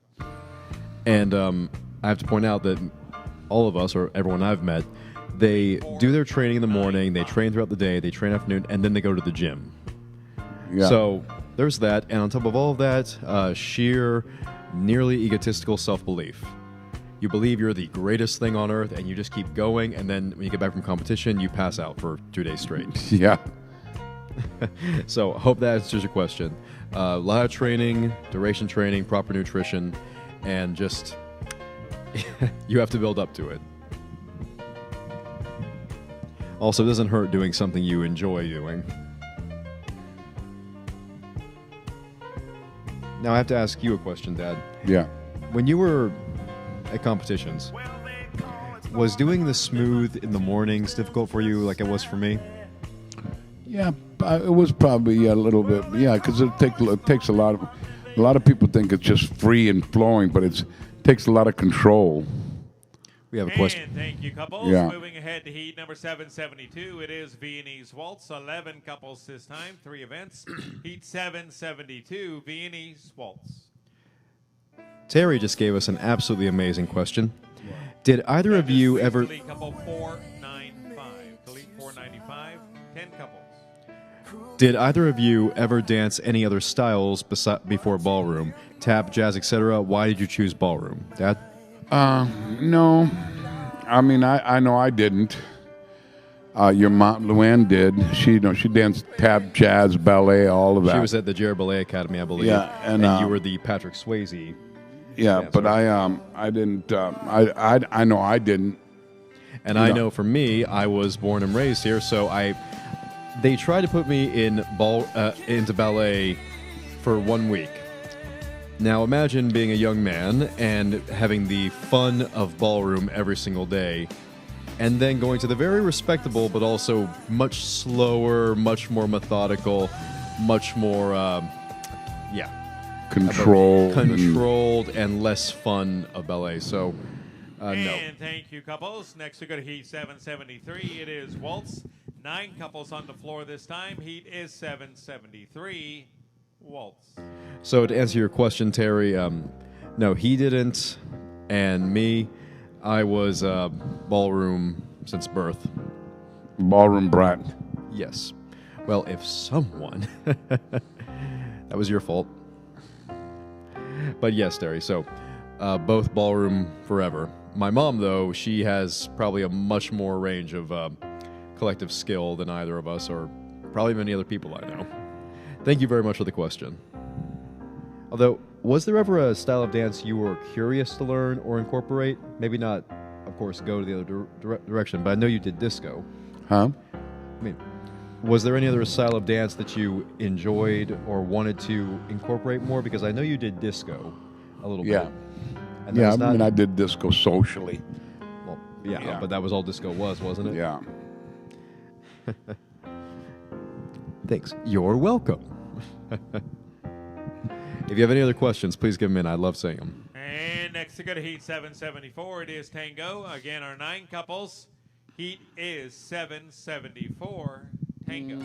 And I have to point out that all of us, or everyone I've met, they do their training in the morning, they train throughout the day, they train afternoon, and then they go to the gym. Yeah. So there's that, and on top of all of that, sheer, nearly egotistical self-belief. You believe you're the greatest thing on earth, and you just keep going, and then when you get back from competition, you pass out for 2 days straight. Yeah. So hope that answers your question. A lot of training, duration training, proper nutrition, and just you have to build up to it. Also, it doesn't hurt doing something you enjoy doing. Now I have to ask you a question, Dad. Yeah. When you were at competitions, was doing the smooth in the mornings difficult for you like it was for me? Yeah, it was probably a little bit. Yeah, because it takes a lot of. A lot of people think it's just free and flowing, but it takes a lot of control. We have a question. And thank you, couples. Yeah. Moving ahead to heat number 772. It is Viennese Waltz. 11 couples this time. 3 events. Heat 772, Viennese Waltz. Terry just gave us an absolutely amazing question. Did either of you ever... Delete couple 495. Delete 495. 10 couples. Did either of you ever dance any other styles before ballroom? Tap, jazz, etc.? Why did you choose ballroom? Dad? No. I mean, I know I didn't. Your mom, Luann, did. She danced tap, jazz, ballet, all of that. She was at the Jared Ballet Academy, I believe. Yeah, and you were the Patrick Swayze. Yeah, dancer. but I didn't. I know I didn't. And I know for me, I was born and raised here, so they tried to put me into ballet for 1 week. Now imagine being a young man and having the fun of ballroom every single day, and then going to the very respectable but also much slower, much more methodical, much more, controlled and less fun of ballet. So, no. And thank you, couples. Next we go to Heat 773. It is Waltz. 9 couples on the floor this time. Heat is 773. Waltz. So to answer your question, Terry, no, he didn't, and me, I was ballroom since birth. Ballroom brat. Yes. Well, if someone, that was your fault. But yes, Terry. So both ballroom forever. My mom, though, she has probably a much more range of collective skill than either of us, or probably many other people I know. Thank you very much for the question. Although, was there ever a style of dance you were curious to learn or incorporate? Maybe not, of course, go to the other direction, but I know you did disco. Huh? I mean, was there any other style of dance that you enjoyed or wanted to incorporate more? Because I know you did disco a little bit. And Yeah, that's I did disco socially. Well, yeah, but that was all disco was, wasn't it? Yeah. Thanks. You're welcome. If you have any other questions, please give them in. I love saying them. And next to go to Heat 774, it is Tango. Again, our 9 couples. Heat is 774. Tango.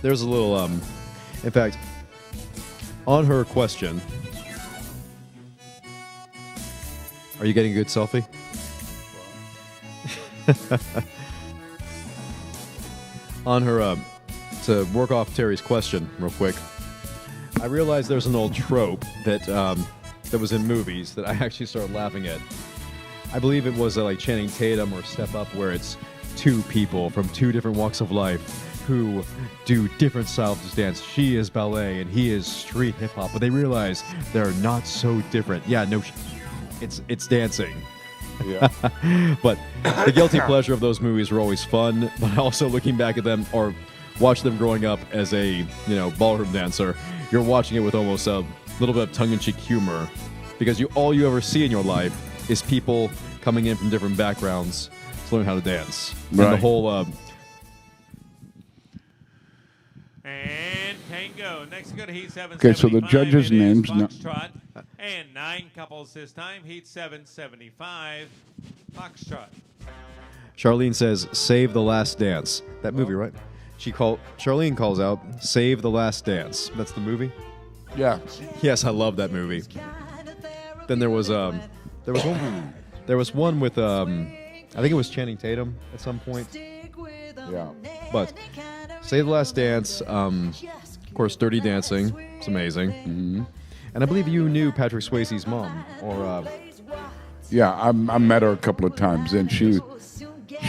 There's a little, in fact, on her question, are you getting a good selfie? On her, to work off Terry's question real quick, I realized there's an old trope that that was in movies that I actually started laughing at. I believe it was like Channing Tatum or Step Up, where it's 2 people from 2 different walks of life who do different styles of dance. She is ballet and he is street hip hop, but they realize they're not so different. Yeah, no, it's dancing. Yeah. But the guilty pleasure of those movies were always fun, but also looking back at them or watch them growing up as a, ballroom dancer, you're watching it with almost a little bit of tongue-in-cheek humor, because all you ever see in your life is people coming in from different backgrounds to learn how to dance. Right. And the whole And Tango. Next we go to Heat 775. Okay, so the judges' It is names. Foxtrot. And 9 couples this time. Heat 775. Foxtrot. Charlene says, "Save the Last Dance." That movie, right? Charlene calls out, "Save the Last Dance." That's the movie? Yeah. Yes, I love that movie. Then there was one with I think it was Channing Tatum at some point. Yeah. But Save the Last Dance, of course, Dirty Dancing. It's amazing. Mm-hmm. And I believe you knew Patrick Swayze's mom, or Yeah, I met her a couple of times, and she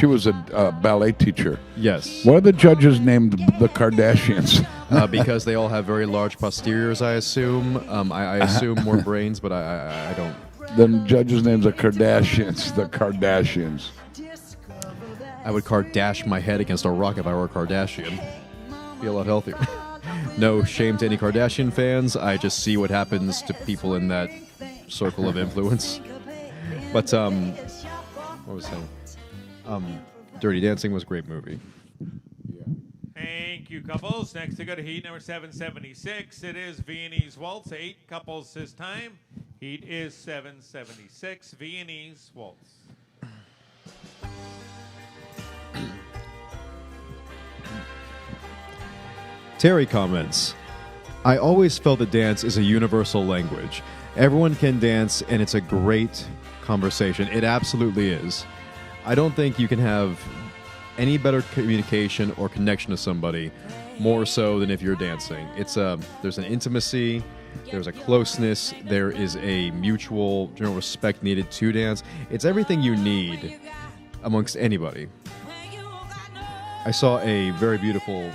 was a ballet teacher. yes, What are the judges named the Kardashians? because they all have very large posteriors. I assume. I assume more brains, but I don't. The judges' names are Kardashians. The Kardashians. I would dash my head against a rock if I were a Kardashian. Be a lot healthier. No shame to any Kardashian fans. I just see what happens to people in that circle of influence. But what was I saying? Dirty Dancing was a great movie. Thank you, couples. Next to go to Heat number 776. It is Viennese Waltz. 8 couples this time. Heat is 776. Viennese Waltz. Terry comments, "I always felt that dance is a universal language. Everyone can dance, and it's a great conversation." It absolutely is. I don't think you can have any better communication or connection to somebody more so than if you're dancing. There's an intimacy, there's a closeness, there is a mutual general respect needed to dance. It's everything you need amongst anybody. I saw a very beautiful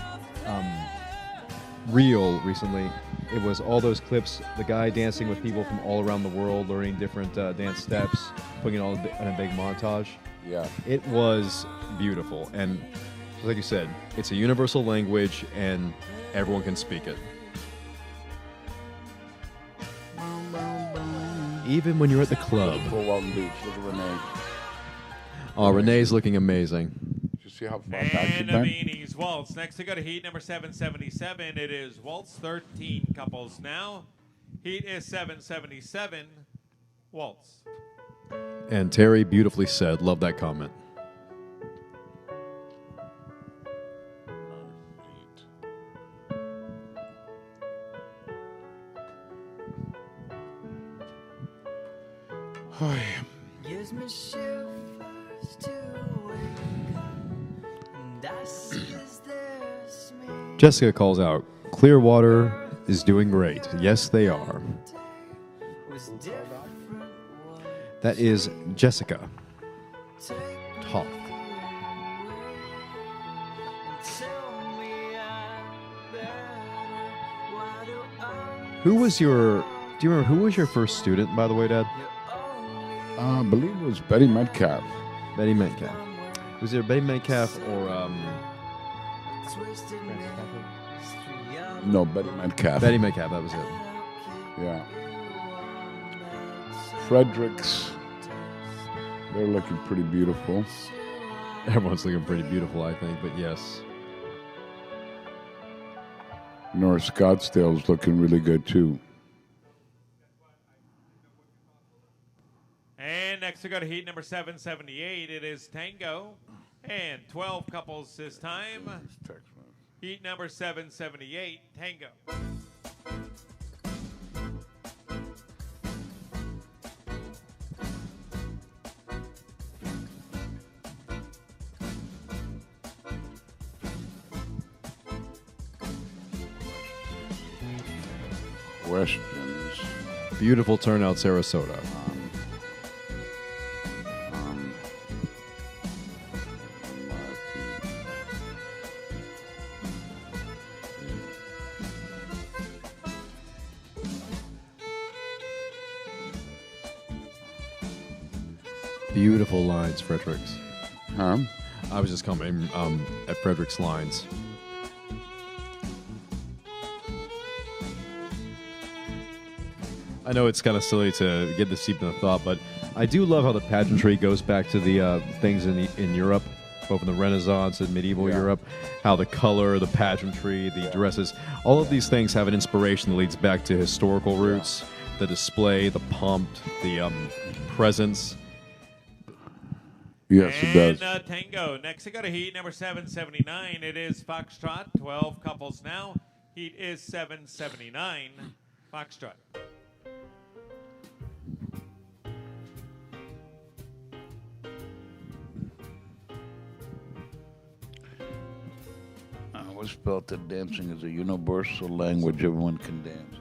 reel recently. It was all those clips, the guy dancing with people from all around the world, learning different dance steps, putting it all in a big montage. Yeah. It was beautiful. And like you said, it's a universal language and everyone can speak it. Even when you're at the club. Full Walton Beach. Look at Renee. Oh, Renee's looking amazing. Did you see how far back she's And been? Viennese Waltz. Next to go to heat number 777. It is Waltz 13 couples now. Heat is 777. Waltz. And Terry beautifully said, love that comment. Gives me shivers to wake up, and I see there's me. Jessica calls out, Clearwater is doing great. Yes, they are. Was different. That is Jessica Toth. Who was your? Do you remember who was your first student, by the way, Dad? I believe it was Betty Metcalf. Betty Metcalf. Was there Betty Metcalf or No, Betty Metcalf. Betty Metcalf? That was it. Yeah. Fredericks. They're looking pretty beautiful. Everyone's looking pretty beautiful, I think, but yes. North Scottsdale's looking really good too. And next we go to heat number 778. It is Tango. And 12 couples this time. Heat number 778, Tango. Questions. Beautiful turnout, Sarasota. Beautiful lines, Fredericks. Huh? I was just commenting at Frederick's lines. I know it's kind of silly to get this deep in the thought, but I do love how the pageantry goes back to the things in Europe, both in the Renaissance and medieval Europe. How the color, the pageantry, the dresses, all of these things have an inspiration that leads back to historical roots. The display, the pomp, the presence. Yes, it does. And Tango. Next we go to heat number 779. It is Foxtrot. 12 couples now. Heat is 779. Foxtrot. I always felt that dancing is a universal language. Everyone can dance.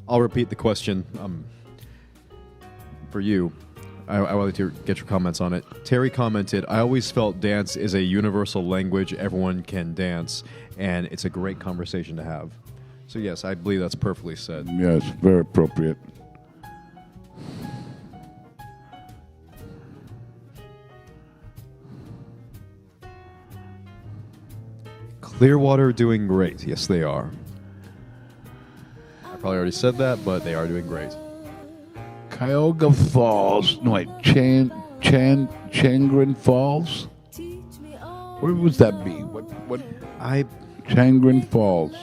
I'll repeat the question for you. I wanted to get your comments on it. Terry commented, I always felt dance is a universal language. Everyone can dance, and it's a great conversation to have. So, yes, I believe that's perfectly said. Yes, very appropriate. Clearwater doing great. Yes, they are. I probably already said that, but they are doing great. Cuyahoga Falls. No, wait. Changren Falls? Where would that be? What? Changren Falls.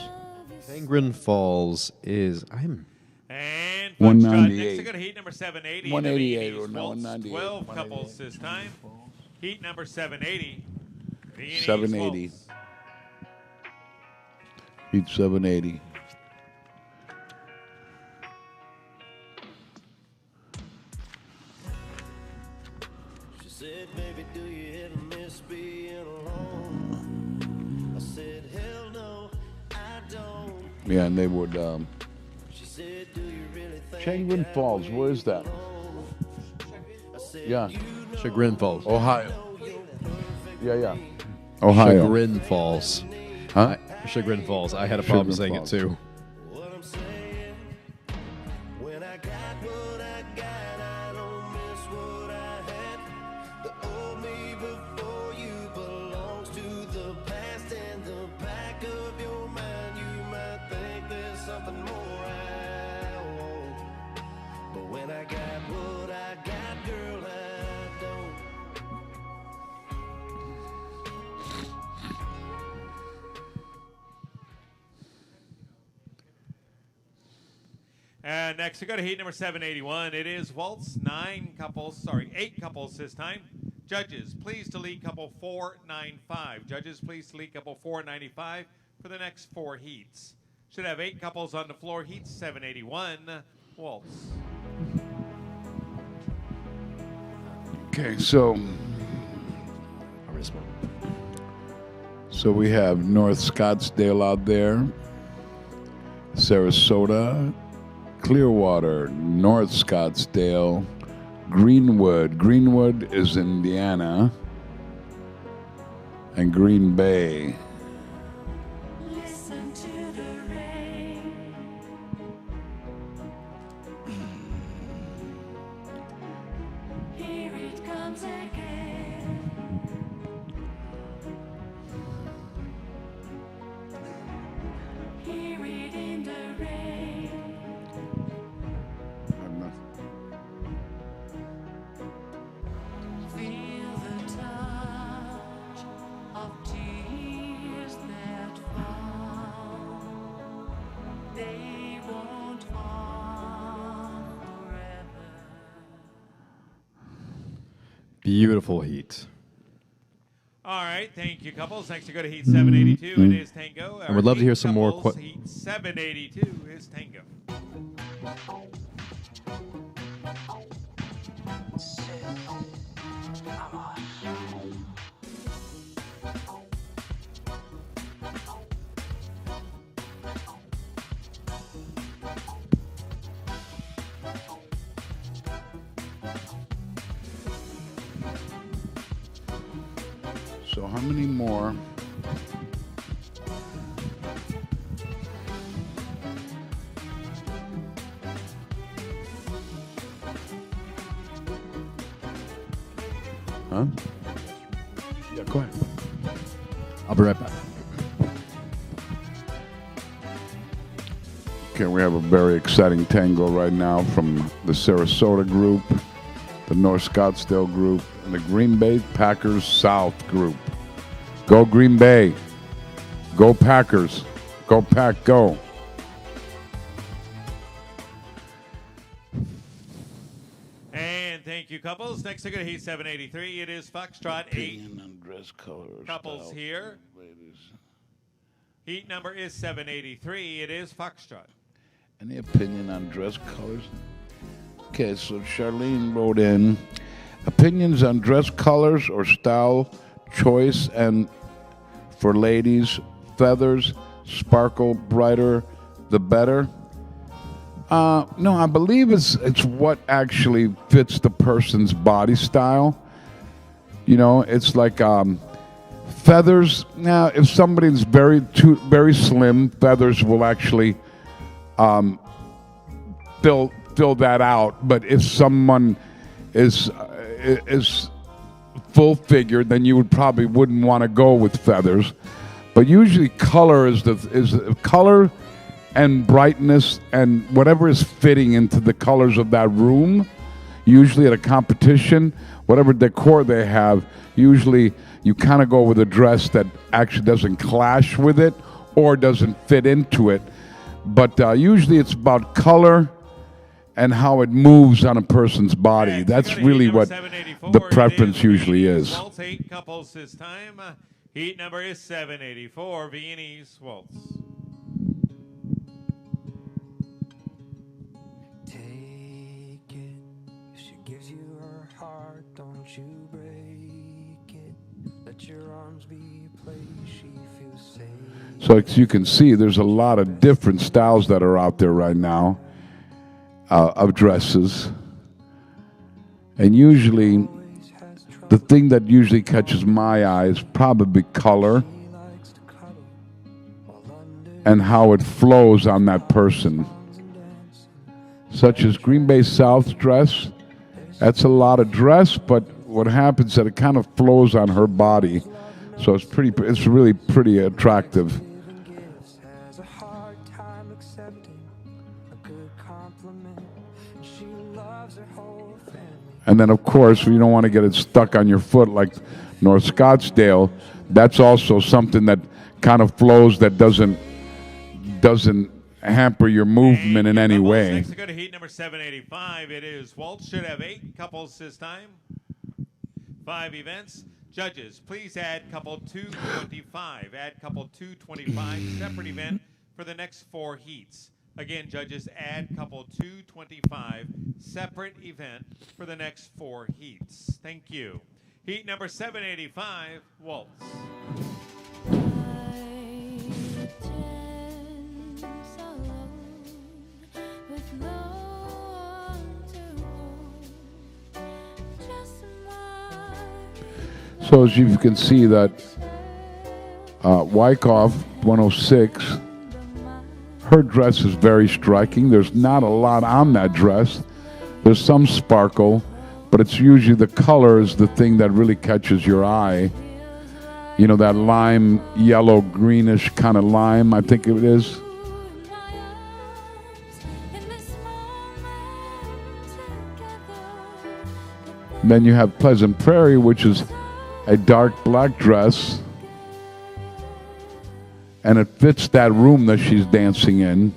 Changren Falls is... And 198. Next to go to heat number 780. 188 or The no, Waltz, 198. 12 couples this time. Heat number 780. Viennese 780. Waltz. Heat 780. She said, baby, do you ever miss being alone? I said, hell no, I don't. Yeah, and they would... She said, do you really think Changren Falls, where is that? Yeah. Chagrin Falls. Ohio. Yeah. Ohio. Chagrin Falls. Huh? Chagrin Falls. I had a problem Chagrin saying Falls. it too. what I'm saying? When I got what I got. And next we go to heat number 781. It is Waltz. 8 couples this time. Judges, please delete couple 495. Judges, please delete couple 495 for the next 4 heats. Should have 8 couples on the floor. Heat 781. Waltz. Okay, so we have North Scottsdale out there, Sarasota, Clearwater, North Scottsdale, Greenwood. Greenwood is Indiana, and Green Bay. Listen to the rain. Here it comes again. Hear it in the rain. Feel the touch of tears that fall. They won't fall forever. Beautiful heat. All right, thank you, couples. Next we go to heat 782. It is Tango. And we'd love to hear some more couples, heat 782 is Tango. So how many more? Huh? Yeah, go ahead. I'll be right back. Okay, we have a very exciting tango right now from the Sarasota group, the North Scottsdale group, and the Green Bay Packers South group. Go Green Bay. Go Packers. Go Pack, go. And thank you, couples. Next we go to heat 783. It is Foxtrot. 8 Opinion on dress color. couples style, here. Ladies. Heat number is 783. It is Foxtrot. Any opinion on dress colors? Okay, so Charlene wrote in opinions on dress colors or style choice, and for ladies, feathers, sparkle brighter, the better. No, I believe it's what actually fits the person's body style. You know, it's like feathers. Now, if somebody's very slim, feathers will actually fill that out. But if someone is full figured, then you wouldn't want to go with feathers. But usually, color is the color and brightness and whatever is fitting into the colors of that room. Usually at a competition, whatever decor they have, usually you kind of go with a dress that actually doesn't clash with it or doesn't fit into it. But usually it's about color and how it moves on a person's body. That's really what the preference usually is. Waltz, 8 couples this time. Heat number is 784. Viennese Waltz. Take it. If she gives you her heart, don't you break it. Let your arms be a place she feels safe. So as you can see, there's a lot of different styles that are out there right now of dresses. And usually, the thing that usually catches my eye is probably color and how it flows on that person. Such as Green Bay South dress, that's a lot of dress, but what happens is that it kind of flows on her body. So it's really pretty attractive. And then, of course, you don't want to get it stuck on your foot like North Scottsdale. That's also something that kind of flows, that doesn't hamper your movement in any way. Next to go to heat number 785. It is Waltz. Should have 8 couples this time. 5 events. Judges, please add couple 225. Add couple 225. Separate event for the next 4 heats. Again, judges, add couple 225. Separate event for the next 4 heats. Thank you. Heat number 785, Waltz. So as you can see that Wyckoff 106, her dress is very striking. There's not a lot on that dress. There's some sparkle, but it's usually the color is the thing that really catches your eye. You know, that lime, yellow, greenish kind of lime, I think it is. Then you have Pleasant Prairie, which is a dark black dress, and it fits that room that she's dancing in.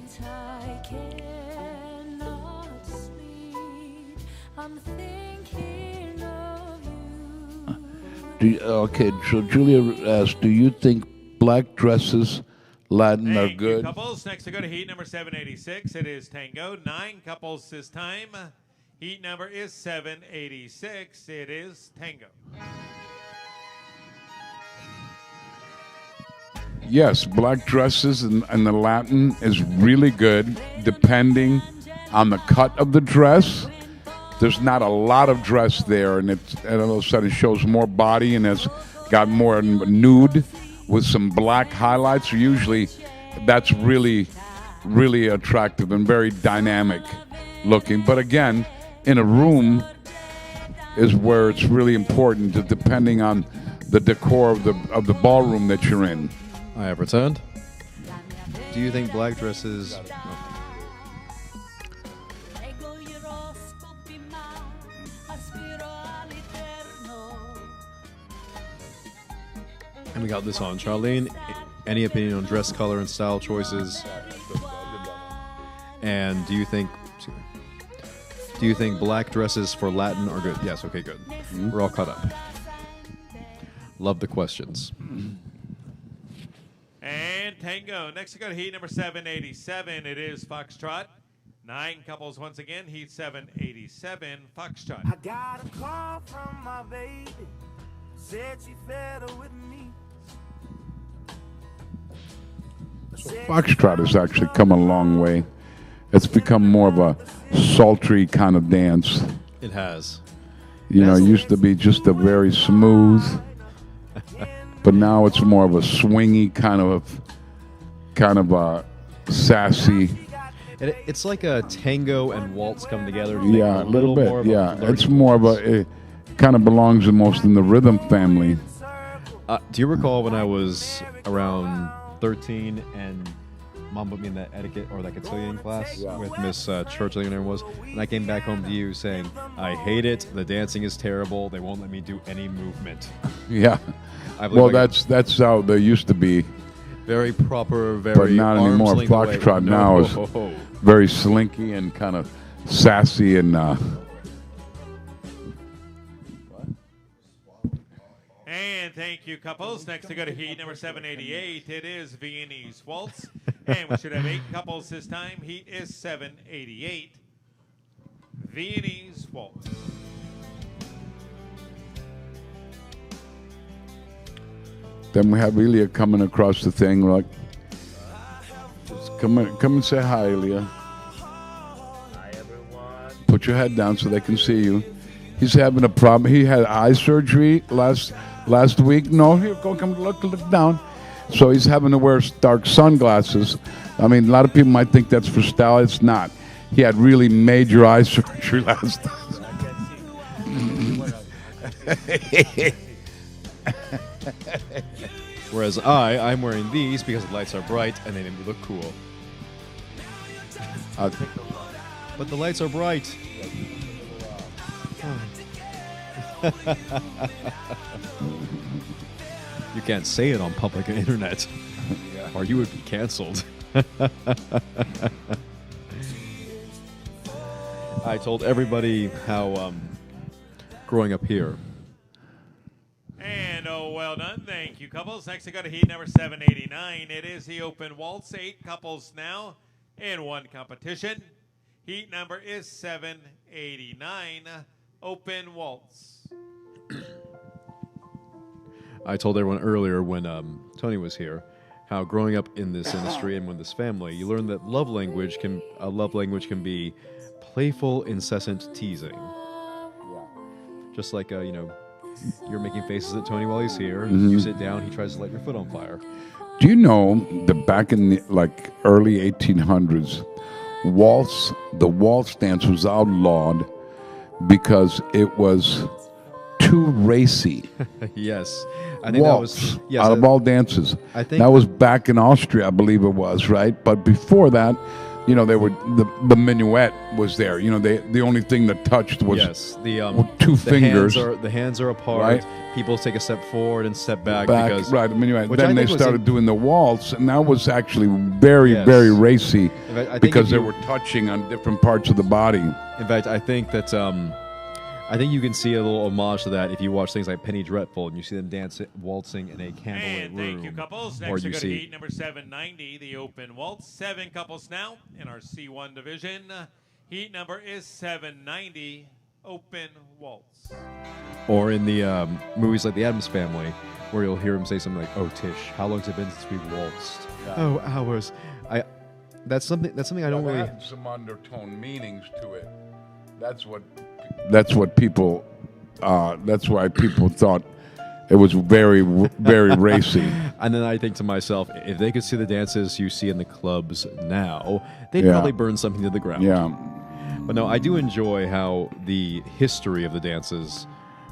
Okay, so Julia asked, do you think black dresses, Latin, are good? Couples. Next to go to heat number 786. It is Tango. 9 couples this time. Heat number is 786. It is Tango. Yes, black dresses and the Latin is really good, depending on the cut of the dress. There's not a lot of dress there, and all of a sudden it shows more body and it's got more nude with some black highlights. Usually that's really, really attractive and very dynamic looking. But again, in a room is where it's really important, depending on the decor of the ballroom that you're in. I have returned. Do you think black dresses... And we got this on. Charlene, any opinion on dress color and style choices? And do you think black dresses for Latin are good? Yes, okay, good. We're all caught up. Love the questions. And Tango. Next to go to heat number 787. It is Foxtrot. 9 couples once again. Heat 787. Foxtrot. I got a call from my baby. Said she fed her with me. Foxtrot has actually come a long way. It's become more of a sultry kind of dance. It has. You know, it used to be just a very smooth, but now it's more of a swingy kind of a sassy. It's like a tango and waltz come together. Yeah, a little bit. Yeah, it's more of it kind of belongs most in the rhythm family. Do you recall when I was around 13 and Mom put me in that etiquette or that cotillion class with Miss Church, I think her name was, and I came back home to you saying, I hate it, the dancing is terrible, they won't let me do any movement. Yeah. Well, that's how they used to be. Very proper, very but not anymore. Foxtrot now is very slinky and kind of sassy and And thank you, couples. Next to go to heat number 788. It is Viennese Waltz. And we should have 8 couples this time. Heat is 788. Viennese Waltz. Then we have Ilya coming across the thing like, come and say hi, Ilya. Hi, everyone. Put your head down so they can see you. He's having a problem. He had eye surgery last week. No, here, come look down. So he's having to wear dark sunglasses. I mean, a lot of people might think that's for style. It's not. He had really major eye surgery last Whereas I'm wearing these because the lights are bright and they make me look cool. But the lights are bright. You can't say it on public internet, or you would be canceled. I told everybody how growing up here. And oh, well done. Thank you, couples. Next, we go to heat number 789. It is the open waltz. 8 couples now in one competition. Heat number is 789, open waltz. I told everyone earlier when Tony was here how growing up in this industry and with this family, you learn that a love language can be playful, incessant teasing. Just like you're making faces at Tony while he's here. You sit down, he tries to light your foot on fire. Do you know that back in the early 1800s, the waltz dance was outlawed because it was too racy? Yes. I think Waltz, that was yes, out of all dances. I think that was back in Austria, I believe it was, right? But before that, they were the minuet was there. The only thing that touched was two fingers. The hands are apart. Right. People take a step forward and step back because right, the minuet. which Then I they think started doing the waltz, and that was actually very, very racy I think because if they you- were touching on different parts of the body. In fact, I think that I think you can see a little homage to that if you watch things like Penny Dreadful and you see them waltzing in a candlelit And room. thank you, couples. Or Next, we you go to see heat number 790, the open waltz. 7 couples now in our C1 division. Heat number is 790, open waltz. or in the movies like The Addams Family, where you'll hear him say something like, "Oh, Tish, how long's it been since we waltzed?" Yeah. Oh, hours. That's something I don't really. Had some undertone meanings to it. That's what people. That's why people thought it was very, very racy. And then I think to myself, if they could see the dances you see in the clubs now, they'd Yeah. probably burn something to the ground. Yeah. But no, I do enjoy how the history of the dances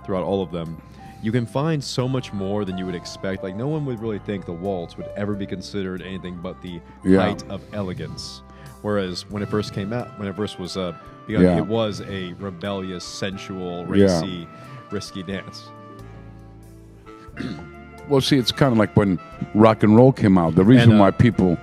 throughout all of them, you can find so much more than you would expect. Like, no one would really think the waltz would ever be considered anything but the height of elegance. Whereas when it first came out, when it first was begun, it was a rebellious, sensual, racy, risky dance. Well, see, it's kind of like when rock and roll came out. The reason why people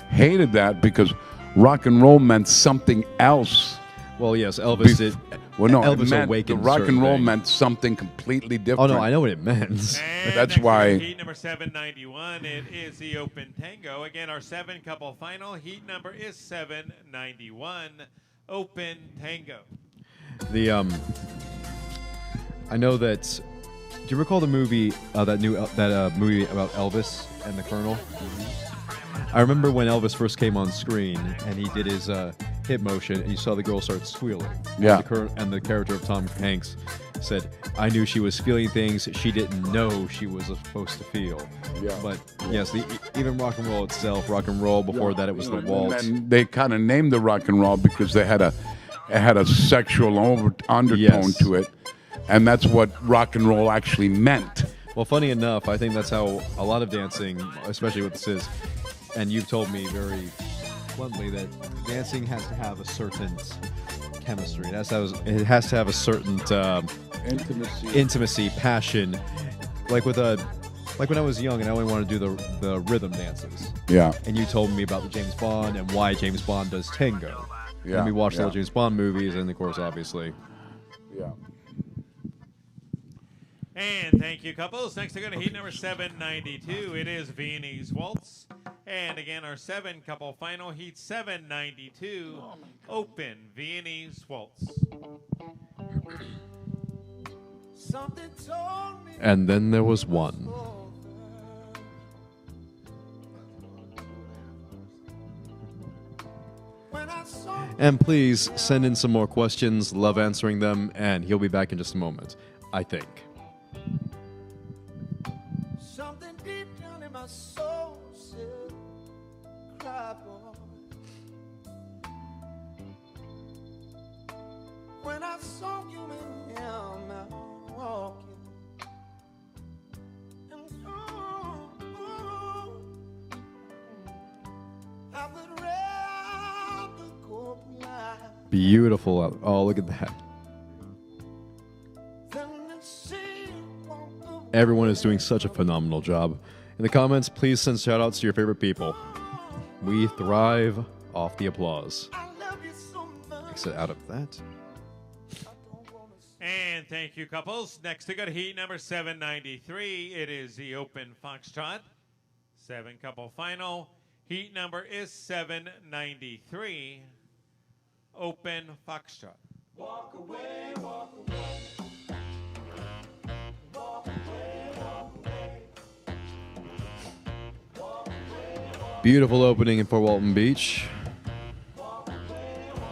hated that because rock and roll meant something else. Well, yes, Elvis did. Well, no, Elvis it meant awakened the rock and roll things. meant something completely different. Oh no, I know what it meant. And That's next why. Heat number 791. It is the open tango. Again, our 7-couple final. Heat number is 791. Open tango. I know that. Do you recall the movie that movie about Elvis and the Colonel? I remember when Elvis first came on screen and he did his hip motion, and you saw the girl start squealing. Yeah. And the character of Tom Hanks said, "I knew she was feeling things she didn't know she was supposed to feel." Yeah. But yes, even rock and roll itself, rock and roll. Before that, it was the waltz. And they kind of named the rock and roll because it had a sexual undertone to it, and that's what rock and roll actually meant. Well, funny enough, I think that's how a lot of dancing, especially what this is, and you've told me very bluntly that dancing has to have a certain chemistry. It has to have a certain intimacy, passion. Like when I was young and I only wanted to do the rhythm dances. Yeah. And you told me about the James Bond and why James Bond does tango. Yeah. And we watched all the James Bond movies, and of course, obviously. Yeah. And thank you, couples. Next, we're going to heat number 792. It is Viennese Waltz. And again, our 7-couple final, heat 792, open Viennese Waltz. And then there was one. And please send in some more questions. Love answering them, and he'll be back in just a moment, I think. Something deep down in my soul said, cry, boy. When I saw you in him out walking, and I would rather go blind Beautiful. Oh, look at that. than to see you walk away. Everyone is doing such a phenomenal job. In the comments, please send shout-outs to your favorite people. We thrive off the applause. Exit out of that. And thank you, couples. Next to go to heat number 793. It is the open Foxtrot. 7-couple final. Heat number is 793. Open Foxtrot. Walk away, walk away. Walk away, walk away. Walk away, walk Beautiful opening in Fort Walton Beach.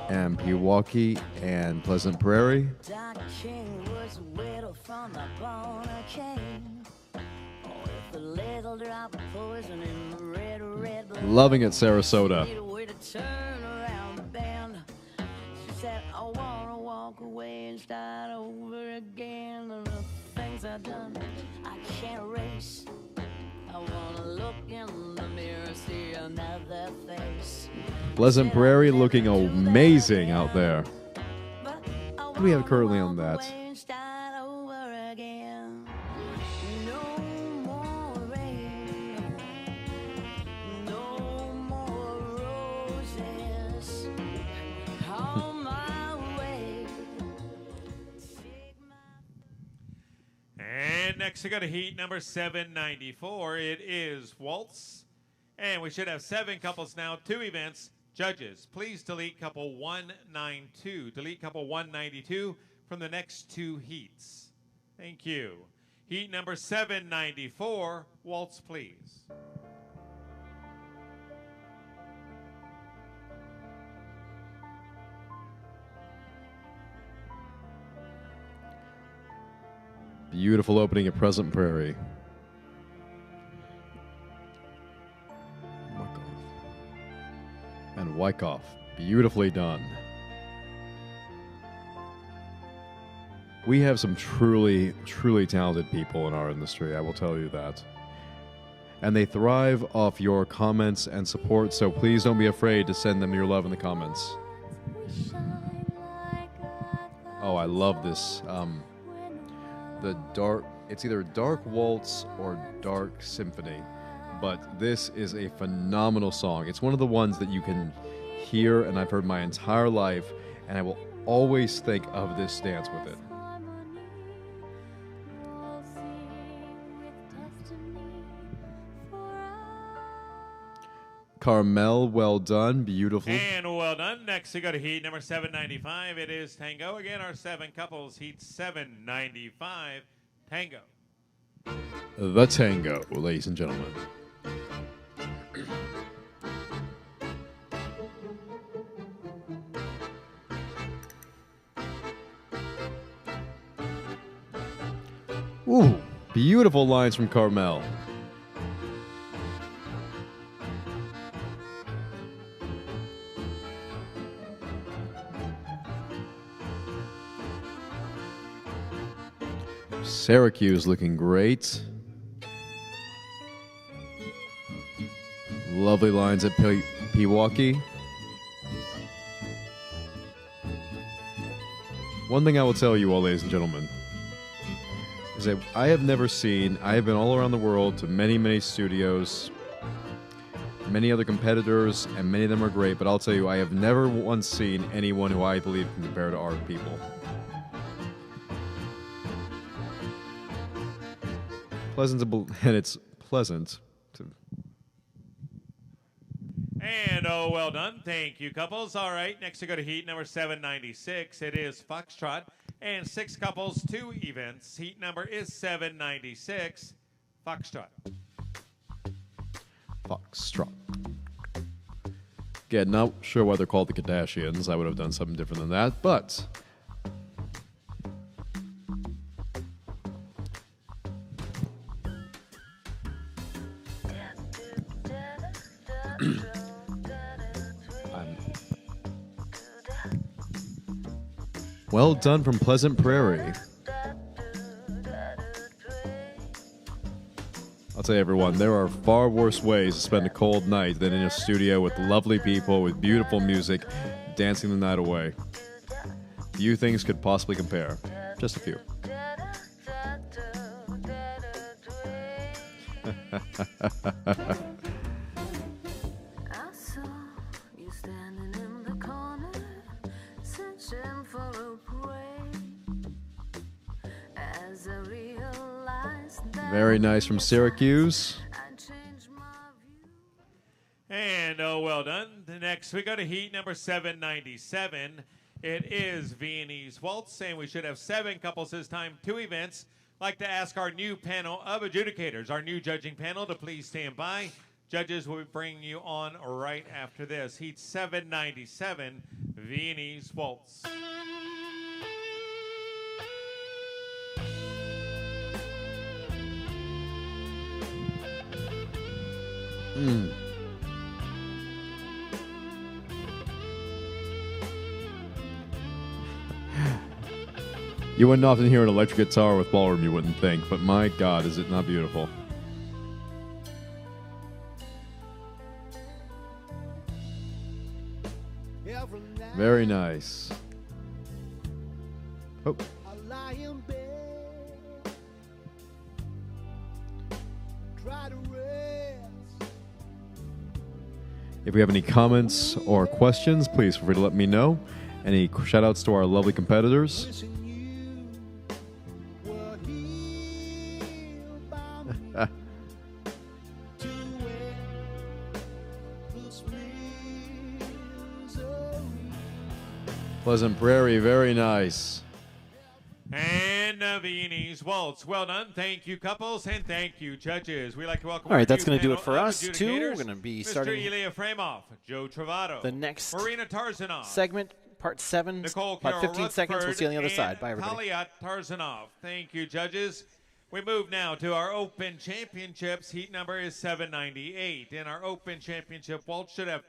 And Pewaukee and Pleasant Prairie. Dr. King was a widow from the bone of Cain. Oh, if a little drop of poison in the red, red blood. Loving it, Sarasota. Need a way to turn around the bend. She said, I wanna walk away and start over again. And the things I've done, I can't erase. I wanna look in the mirror, see another face. Pleasant Prairie looking amazing out there. What do we have currently on that? And next we got to heat number 794. It is Waltz. And we should have 7 couples now, 2 events. Judges, please delete couple 192. Delete couple 192 from the next 2 heats. Thank you. Heat number 794, Waltz, please. Beautiful opening at Pleasant Prairie. And Wyckoff, beautifully done. We have some truly, truly talented people in our industry, I will tell you that. And they thrive off your comments and support, so please don't be afraid to send them your love in the comments. Oh, I love this. The dark, it's either Dark Waltz or Dark Symphony. But this is a phenomenal song. It's one of the ones that you can hear, and I've heard my entire life, and I will always think of this dance with it. Carmel, well done, beautiful. And well done. Next, we go to heat number 795. It is Tango. Again, our 7 couples, heat 795, Tango. The Tango, ladies and gentlemen. Ooh, beautiful lines from Carmel. Syracuse looking great. Lovely lines at Pewaukee. One thing I will tell you all, ladies and gentlemen, is that I have been all around the world to many, many studios, many other competitors, and many of them are great, but I'll tell you, I have never once seen anyone who I believe can compare to our people. And it's pleasant to. And oh, well done. Thank you, couples. All right, next we go to heat number 796. It is Foxtrot. And 6 couples, 2 events. Heat number is 796, Foxtrot. Foxtrot. Again, not sure why they're called the Kardashians. I would have done something different than that, but. Well done from Pleasant Prairie. I'll tell you, everyone, there are far worse ways to spend a cold night than in a studio with lovely people, with beautiful music, dancing the night away. Few things could possibly compare. Just a few. Very nice from Syracuse. And well done. The next we go to heat number 797. It is Viennese Waltz, and we should have 7 couples this time, 2 events. Like to ask our new panel of adjudicators, our new judging panel, to please stand by. Judges will be bringing you on right after this. Heat 797, Viennese Waltz. You wouldn't often hear an electric guitar with ballroom, you wouldn't think, but my God, is it not beautiful? Very nice. Oh. If we have any comments or questions, please feel free to let me know. Any shout outs to our lovely competitors? Pleasant Prairie, very nice. And Viennese Waltz. Well done. Thank you, couples, and thank you, judges. We'd like to welcome All right, our that's new going to do it panel for of us, too. We're adjudicators. going to be Mr. starting Ilya Fremoff, Joe Travato, the next Marina Tarzanov, segment, part 7, Nicole about Carroll 15 seconds. We'll see you on the other and side. Bye, everybody. Talyat Tarzanov. Thank you, judges. We move now to our Open Championships. Heat number is 798. In our Open Championship, Waltz should have